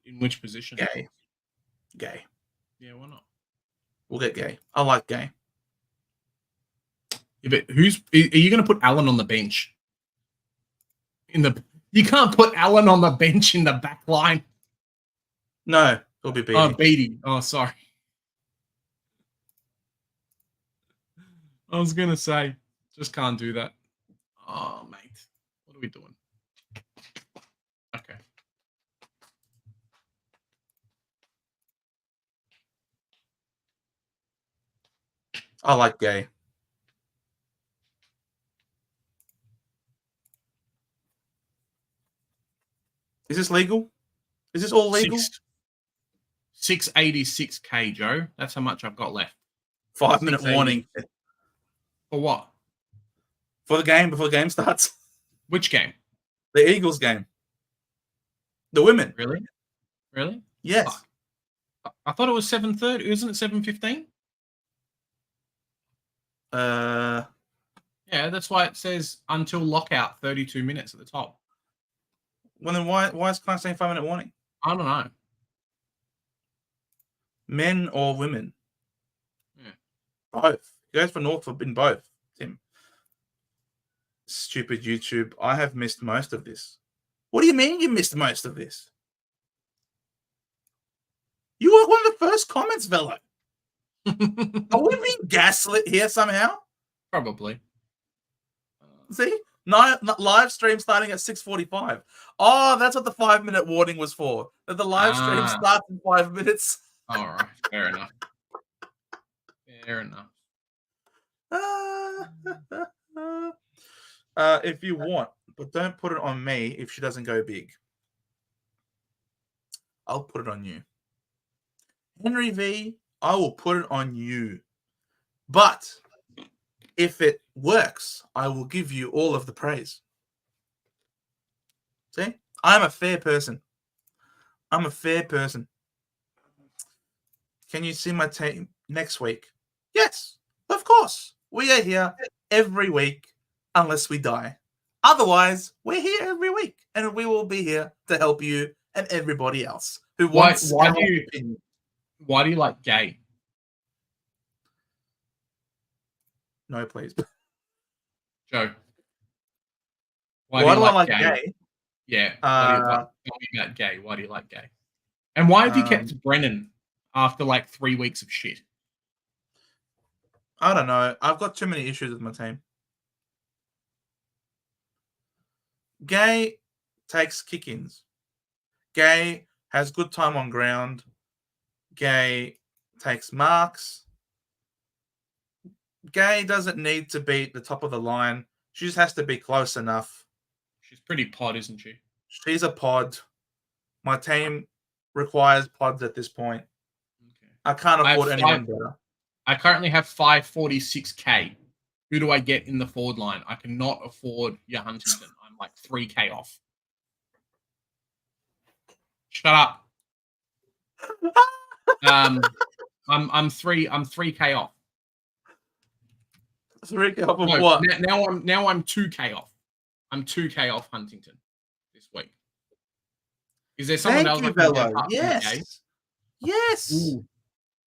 In which position? Gay. Gay. Yeah, why not? We'll get Gay. I like Gay. Yeah, but are you going to put Allen on the bench? You can't put Allen on the bench in the back line. No, it'll be Beatty. Oh, Beatty. Oh, sorry. I was going to say, just can't do that. Oh, mate. What are we doing? Okay. I like Gay. Is this legal? Is this all legal? 686K, Joe. That's how much I've got left. 5-minute warning. For what? For the game, before the game starts. Which game? The Eagles game. The women. Really? Really? Yes. I thought it was 7:30. Isn't it 7:15? Yeah, that's why it says until lockout 32 minutes at the top. Well, then why is Clark saying 5-minute warning? I don't know. Men or women? Yeah. Both. He goes for Northwood in both, Tim. Stupid YouTube. I have missed most of this. What do you mean you missed most of this? You were one of the first comments, Velo. Are we being gaslit here somehow? Probably. See? No, live stream starting at 6:45. Oh, that's what the 5-minute warning was for. That the live stream starts in 5 minutes. All right. Fair enough. Fair enough. If you want, but don't put it on me if she doesn't go big. I'll put it on you. Henry V, I will put it on you. But if it works, I will give you all of the praise. See? I'm a fair person. I'm a fair person. Can you see my team next week? Yes, of course. We are here every week unless we die. Otherwise, we're here every week and we will be here to help you and everybody else who wants Why our do you opinion. Why do you like Gay? No, please. Joe. Why do I like Gay? Yeah. Tell me about Gay. Why do you like Gay? And why have you kept Brennan after like 3 weeks of shit? I don't know. I've got too many issues with my team. Gay takes kick-ins. Gay has good time on ground. Gay takes marks. Gay doesn't need to be at the top of the line. She just has to be close enough. She's pretty pod, isn't she? She's a pod. My team requires pods at this point. Okay. I can't afford anyone better. I currently have 546K. Who do I get in the forward line? I cannot afford your Huntington. I'm like 3K off. Shut up. I'm 3K off. 3K off of what? Now I'm 2K off. I'm 2K off Huntington this week. Is there someone else? Thank you, Bello. Yes. Yes. Ooh.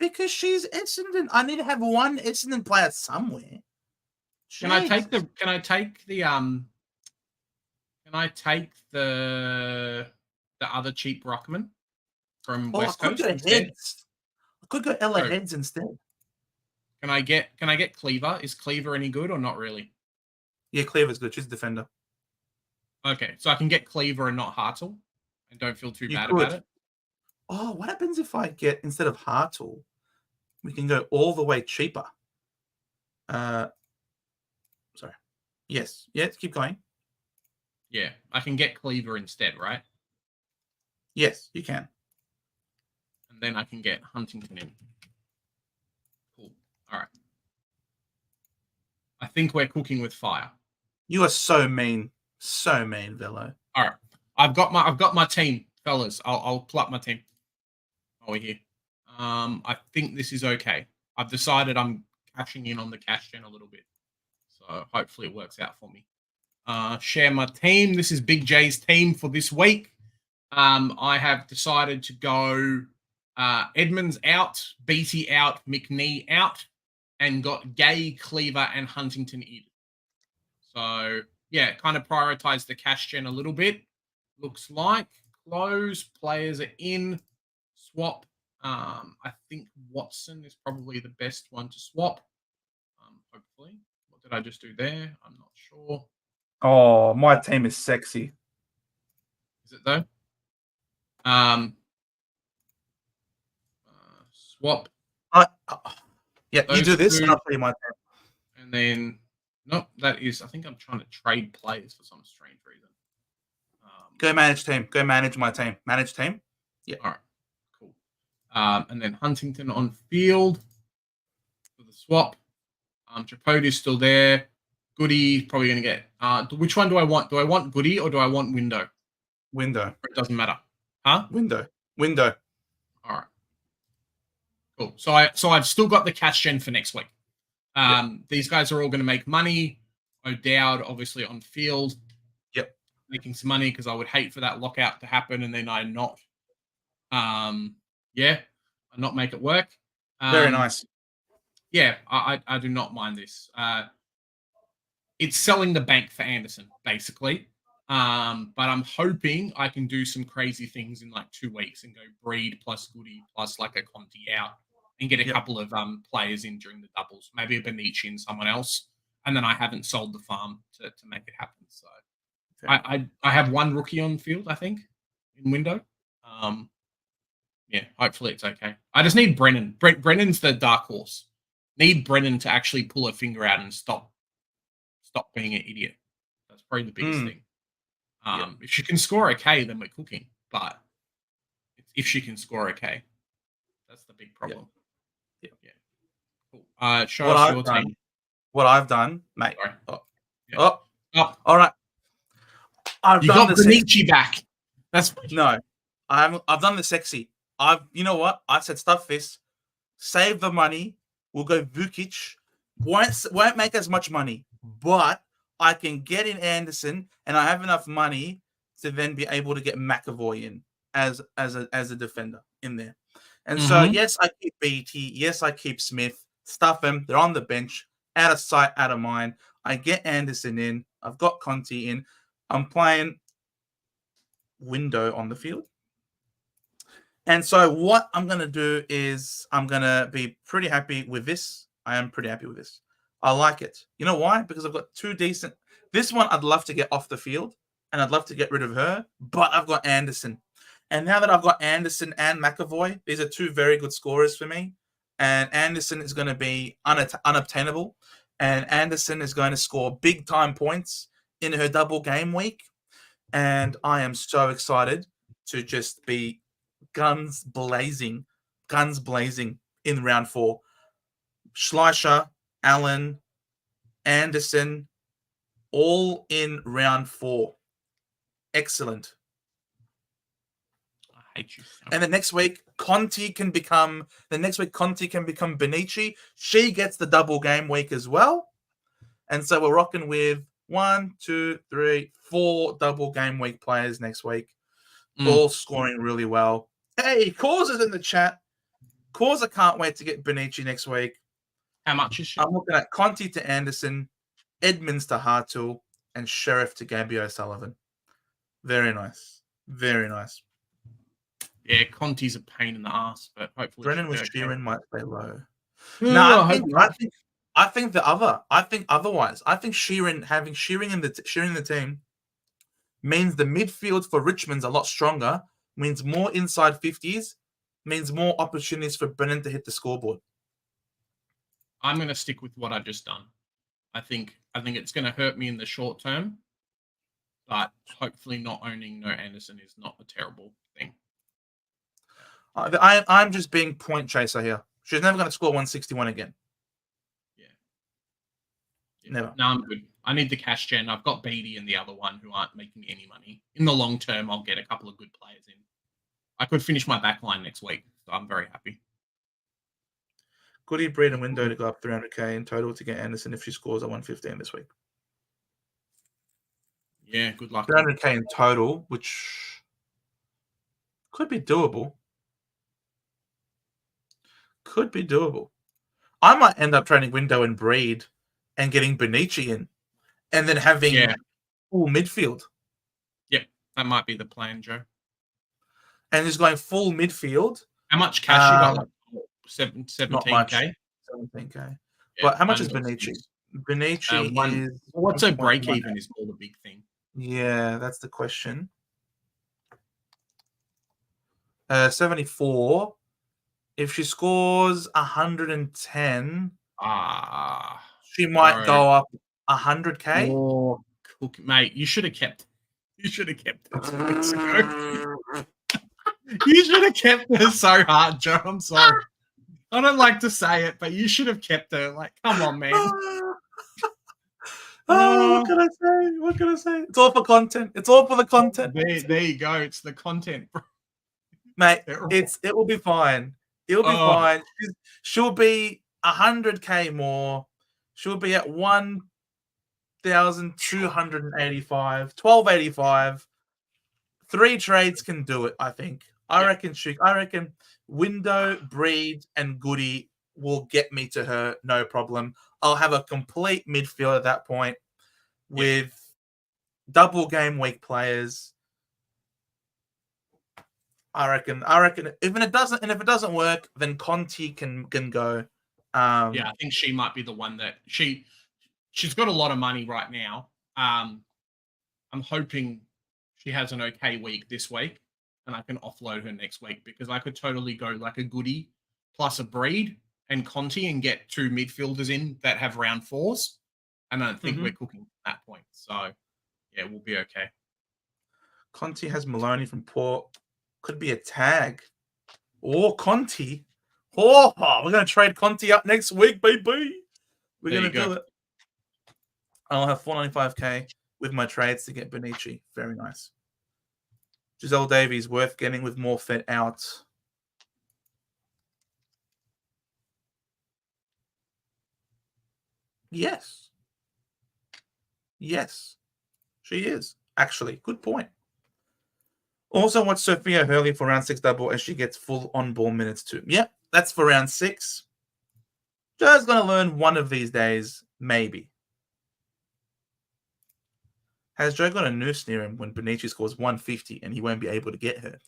Because she's Essendon. I need to have one Essendon player somewhere. Jeez. Can I take the other cheap Rockman from West Coast instead? I could go Ella Heads instead. Can I get Cleaver? Is Cleaver any good or not really? Yeah, Cleaver's good. She's a defender. Okay, so I can get Cleaver and not Hartle and don't feel too bad about it. Oh, what happens if I get, instead of Hartle, we can go all the way cheaper? Sorry. Yes. Yeah, keep going. Yeah, I can get Cleaver instead, right? Yes, you can. And then I can get Huntington in. Cool. All right. I think we're cooking with fire. You are so mean. So mean, Velo. All right. I've got my team, fellas. I'll pull up my team. Oh, we're here. I think this is okay. I've decided I'm cashing in on the cash gen a little bit. So hopefully it works out for me. share my team. This is Big J's team for this week. I have decided to go Edmonds out, Beatty out, McNee out, and got Gay, Cleaver, and Huntington in. So, yeah, kind of prioritize the cash gen a little bit. Looks like close, players are in, swap. I think Watson is probably the best one to swap. Hopefully. What did I just do there? I'm not sure. Oh, my team is sexy. Is it though? Swap. Yeah, you do this, two, and I'll play my team. and then nope. That is. I think I'm trying to trade players for some strange reason. Go manage team. Go manage my team. Manage team. Yeah. All right. Cool. And then Huntington on field for the swap. Tripodi is still there. Goody probably going to get. Which one do I want? Do I want Goody or do I want Window? Window. It doesn't matter. Huh? Window. All right. Cool. So I've still got the cash gen for next week. These guys are all going to make money. O'Dowd obviously on field. Yep. Making some money because I would hate for that lockout to happen and then I not. Not make it work. Very nice. Yeah, I do not mind this. It's selling the bank for Anderson, basically. But I'm hoping I can do some crazy things in like 2 weeks and go Breed plus Goody plus like a Conti out and get a couple of players in during the doubles. Maybe a Benici and someone else. And then I haven't sold the farm to make it happen. So I have one rookie on field, I think, in window. Hopefully it's okay. I just need Brennan. Brennan's the dark horse. Need Brennan to actually pull her finger out and stop being an idiot. That's probably the biggest thing. If she can score okay, then we're cooking. But if she can score okay, that's the big problem. Yeah. Cool. Show us your team. What I've done, mate. Sorry. All right. You got Benici back. That's no. I've done the sexy. You know what? I said stuff this. Save the money. We'll go Vukic. Won't make as much money, but I can get in Anderson, and I have enough money to then be able to get McAvoy in as a defender in there. And so yes, I keep BT. Yes, I keep Smith. Stuff them. They're on the bench. Out of sight, out of mind. I get Anderson in. I've got Conti in. I'm playing Window on the field. And so what I'm going to do is I'm going to be pretty happy with this. I am pretty happy with this. I like it. You know why? Because I've got two decent... This one I'd love to get off the field, and I'd love to get rid of her, but I've got Anderson. And now that I've got Anderson and McAvoy, these are two very good scorers for me. And Anderson is going to be unobtainable. And Anderson is going to score big-time points in her double game week. And I am so excited to just be guns blazing in round 4. Schleicher, Allen, Anderson, all in round 4. Excellent. I hate you. And the next week, Conti can become Benici. She gets the double game week as well. And so we're rocking with 1, 2, 3, 4 double game week players next week. All scoring really well. Hey, Cause is in the chat. Cause, I can't wait to get Benici next week. How much is she? I'm looking at Conti to Anderson, Edmonds to Hartul, and Sheriff to Gabby O'Sullivan. Very nice. Very nice. Yeah, Conti's a pain in the ass, but hopefully Brennan with Sheeran might play low. No, I think otherwise. I think having Sheeran in the team means the midfield for Richmond's a lot stronger, means more inside 50s, means more opportunities for Brennan to hit the scoreboard. I'm going to stick with what I've just done. I think it's going to hurt me in the short term, but hopefully not owning no Anderson is not a terrible thing. I'm just being point chaser here. She's never going to score 161 again. Yeah. Never. No, I'm good. I need the cash gen. I've got Beatty and the other one who aren't making any money. In the long term, I'll get a couple of good players in. I could finish my back line next week, so I'm very happy. Goody, Breed, and Window to go up 300k in total to get Anderson if she scores a 115 this week. Yeah, good luck. 300k in total, which could be doable. Could be doable. I might end up trading Window and Breed and getting Benici in, and then having full midfield. Yep, that might be the plan, Joe. And just going full midfield. How much cash you got? Like 17K? Not much. 17k. Yeah, But how much is Benici? Benici is... What's a break-even is more the big thing. Yeah, that's the question. 74. If she scores 110, she might go up 100k. Oh, mate, you should have kept. You should have kept it 2 weeks ago. You should have kept her so hard, Joe. I'm sorry. I don't like to say it, but you should have kept her. Like, come on, man. What can I say? What can I say? It's all for content. It's all for the content. There you go. It's the content, bro. Mate, it will be fine. It'll be fine. She'll be 100k more. She'll be at 1,285, 1285. 3 trades can do it, I think. I reckon Window, Breed, and Goody will get me to her, no problem. I'll have a complete midfield at that point with double game week players. I reckon if it doesn't work, then Conti can go. I think she might be the one that she's got a lot of money right now. I'm hoping she has an okay week this week, and I can offload her next week because I could totally go like a Goody plus a Breed and Conti and get 2 midfielders in that have round 4s, and I think we're cooking at that point. So yeah, we'll be okay. Conti has Maloney from Port. Could be a tag. Or Conti. We're going to trade Conti up next week, baby. We're going to do it. I'll have 495k with my trades to get Benici. Very nice. Giselle Davies, worth getting with more Fed out. Yes. Yes. She is. Actually, good point. Also watch Sophia Hurley for round 6 double as she gets full on-ball minutes too. Yep, that's for round 6. Joe's going to learn one of these days, maybe. Has Joe got a noose near him when Benici scores 150 and he won't be able to get her?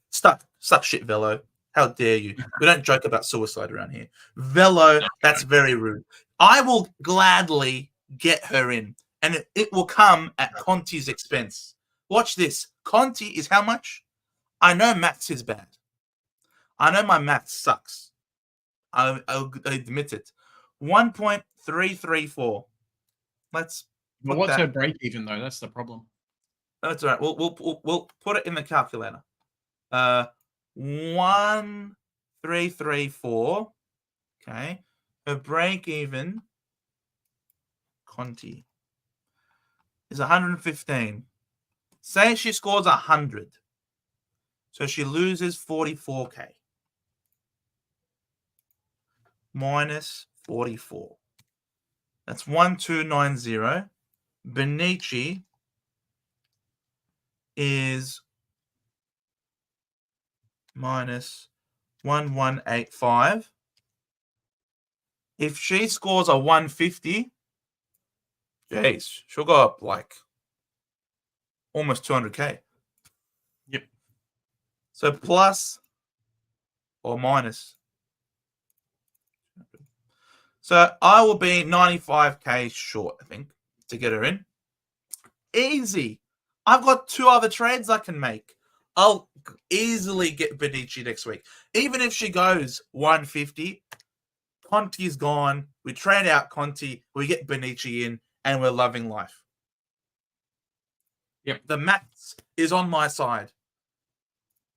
Suck shit, Velo. How dare you? We don't joke about suicide around here. Velo, that's very rude. I will gladly get her in, and it will come at Conti's expense. Watch this. Conti is how much? I know maths is bad. I know my maths sucks. I'll admit it. 1.334. Let's. But what's her break even though? That's the problem. That's all right. We'll put it in the calculator. 1.334. Okay. Her break even. Conti is 115. Say she scores 100. So she loses 44k. Minus 44. That's 1290. Benici is minus 1185. If she scores a 150, jeez, she'll go up like almost 200k. Yep. So plus or minus. So I will be 95k short, I think, to get her in. Easy. I've got 2 other trades I can make. I'll easily get Benici next week. Even if she goes 150, Conti's gone. We trade out Conti. We get Benici in, and we're loving life. Yep. The maths is on my side.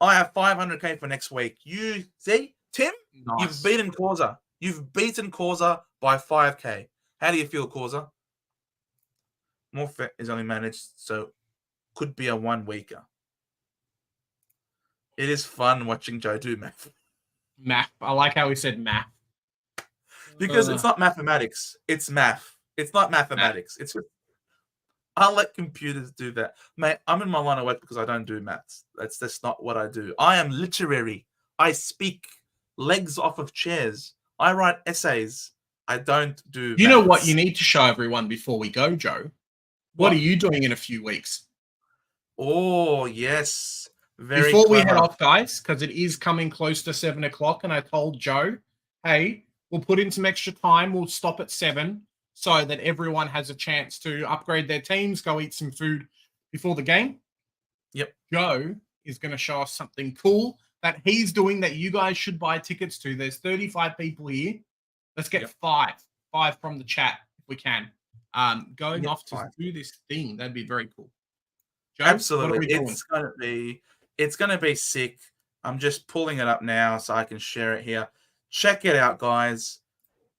I have 500k for next week. You see, Tim, nice. You've beaten Causa. You've beaten Causa by 5k. How do you feel, Causa? Morphet is only managed, so could be a 1 weeker. It is fun watching Joe do math. Math. I like how he said math. Because it's not mathematics. It's math. It's not mathematics. It's I'll let computers do that. Mate, I'm in my line of work because I don't do maths. That's not what I do. I am literary. I speak legs off of chairs. I write essays. I don't do You know what maths. you need to show everyone before we go, Joe? What are you doing in a few weeks? Oh, yes. Very Before we clever. head off, guys, because it is coming close to 7 o'clock, and I told Joe, hey, we'll put in some extra time. We'll stop at 7 so that everyone has a chance to upgrade their teams, go eat some food before the game. Yep. Joe is going to show us something cool that he's doing that you guys should buy tickets to. There's 35 people here. Let's get five from the chat if we can. Going off to do this thing, that'd be very cool. Joe, Absolutely. what are we doing? It's gonna be sick. I'm just pulling it up now so I can share it here. Check it out, guys.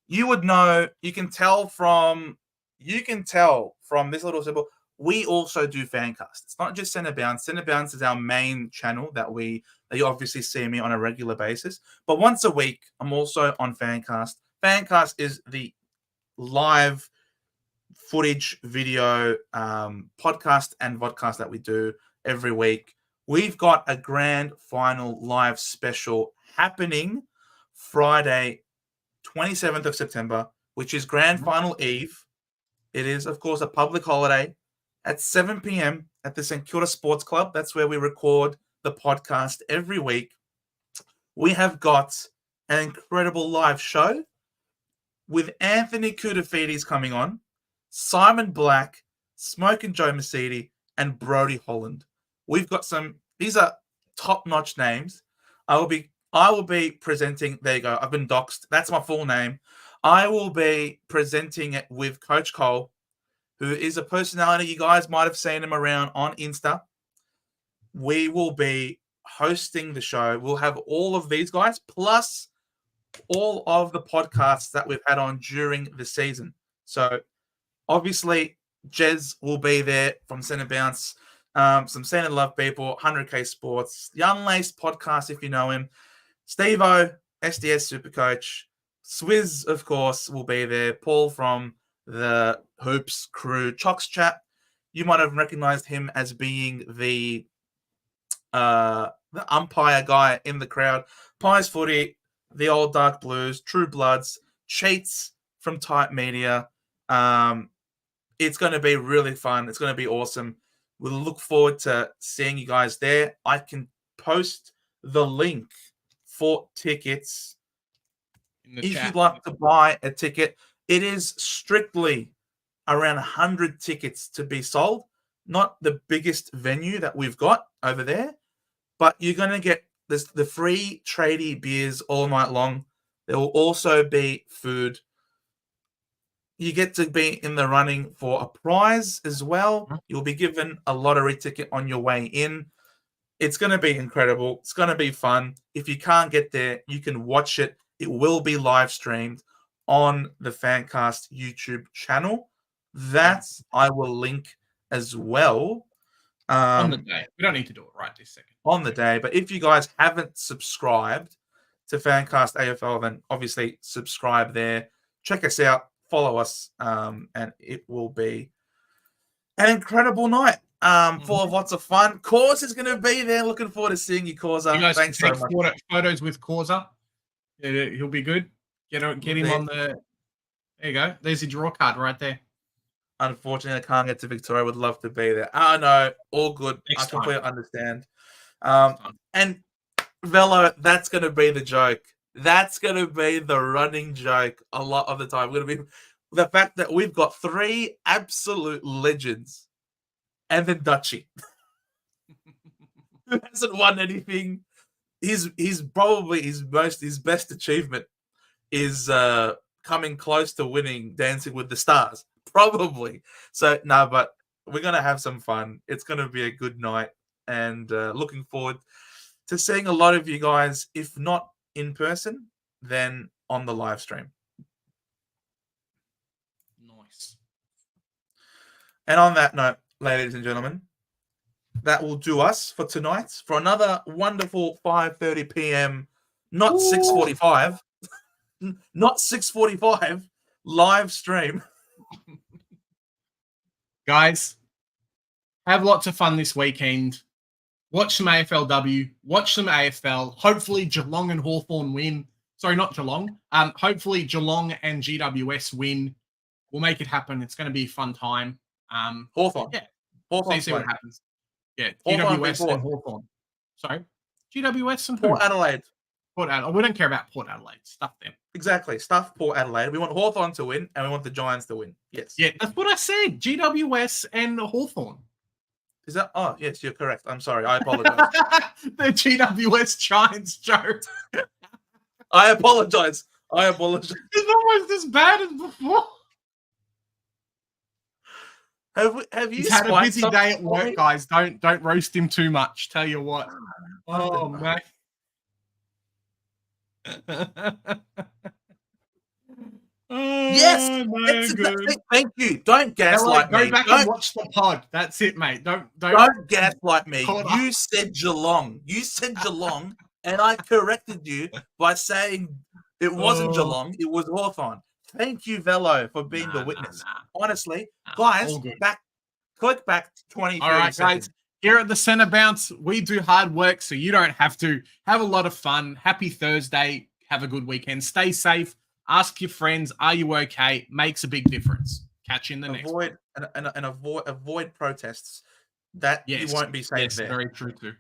You would know, you can tell from this little symbol. We also do Fancast. It's not just Center Bounce. Center Bounce is our main channel that you obviously see me on a regular basis. But once a week, I'm also on Fancast. Fancast is the live footage, video, podcast, and vodcast that we do every week. We've got a grand final live special happening Friday, 27th of September, which is grand final eve. It is, of course, a public holiday at 7 p.m. at the St. Kilda Sports Club. That's where we record the podcast every week. We have got an incredible live show with Anthony Koutafidis coming on, Simon Black, Smoke and Joe Mercedes, and Brody Holland. We've got these are top-notch names. I will be presenting, there you go, I've been doxed. That's my full name. I will be presenting it with Coach Cole, who is a personality. You guys might have seen him around on Insta. We will be hosting the show. We'll have all of these guys, plus all of the podcasts that we've had on during the season. So obviously, Jez will be there from Center Bounce, some Center Love people, 100K Sports, the Unlaced podcast, if you know him, Steve-O, SDS Supercoach, Swizz, of course, will be there, Paul from the Hoops crew, Chocks Chat. You might have recognized him as being the umpire guy in the crowd, Pies Footy, the Old Dark Blues, True Bloods, Cheats from Type Media. It's going to be really fun. It's going to be awesome. We'll look forward to seeing you guys there. I can post the link for tickets if you'd like to buy a ticket. It is strictly around 100 tickets to be sold. Not the biggest venue that we've got over there, but you're going to get the free tradie beers all night long. There will also be food. You get to be in the running for a prize as well. You'll be given a lottery ticket on your way in. It's going to be incredible. It's going to be fun. If you can't get there, you can watch it. It will be live streamed on the Fancast YouTube channel. That I will link as well. On the day. We don't need to do it right this second. On the day. But if you guys haven't subscribed to Fancast AFL, then obviously subscribe there. Check us out. Follow us. And it will be an incredible night. Full of lots of fun. Cause is going to be there. Looking forward to seeing you, Causa. You guys Thanks so much. Photos with Causa. He'll be good. Get him on the... There you go. There's your draw card right there. Unfortunately, I can't get to Victoria. Would love to be there. Oh, no. All good. I completely understand. And Velo, that's going to be the joke. That's going to be the running joke a lot of the time. We're going to be the fact that we've got 3 absolute legends and then Dutchie, who hasn't won anything. He's probably his best achievement is coming close to winning Dancing with the Stars. Probably. So, no, but we're going to have some fun. It's going to be a good night. And looking forward to seeing a lot of you guys, if not in person, then on the live stream. Nice. And on that note, ladies and gentlemen, that will do us for tonight for another wonderful 5:30 p.m. Not 6:45, not 6:45 live stream. Guys, Have lots of fun this weekend. Watch some AFLW. Watch some AFL. Hopefully Geelong and Hawthorn win. Sorry, not Geelong. Hopefully Geelong and GWS win. We'll make it happen. It's going to be a fun time. Hawthorn. Yeah. Hawthorn. See what happens. Yeah. Hawthorn GWS and Hawthorn. Sorry. GWS and Port Adelaide. Port Adelaide. We don't care about Port Adelaide. Stuff them. Exactly. Stuff Port Adelaide. We want Hawthorn to win, and we want the Giants to win. Yes. Yeah, that's what I said. GWS and Hawthorn. Is that? Oh, yes, you're correct. I'm sorry. I apologize. The GWS Giants joke. I apologize. It's almost as bad as before. Have you He's had a busy something day at work, guys. Don't roast him too much. Tell you what. Oh, mate. Yes. No good. Thank you. Don't gaslight me. Go back and watch the pod. That's it, mate. Don't gaslight me. You said Geelong. And I corrected you by saying it wasn't Geelong. It was Hawthorn. Thank you, Velo, for being the witness. Honestly, guys, click back 20, 30 All right, seconds. guys. Here at the Centre Bounce, we do hard work so you don't have to. Have a lot of fun. Happy Thursday. Have a good weekend. Stay safe. Ask your friends, are you okay? Makes a big difference. Catch you in the next one. Avoid protests. That you won't be safe there. Very true too.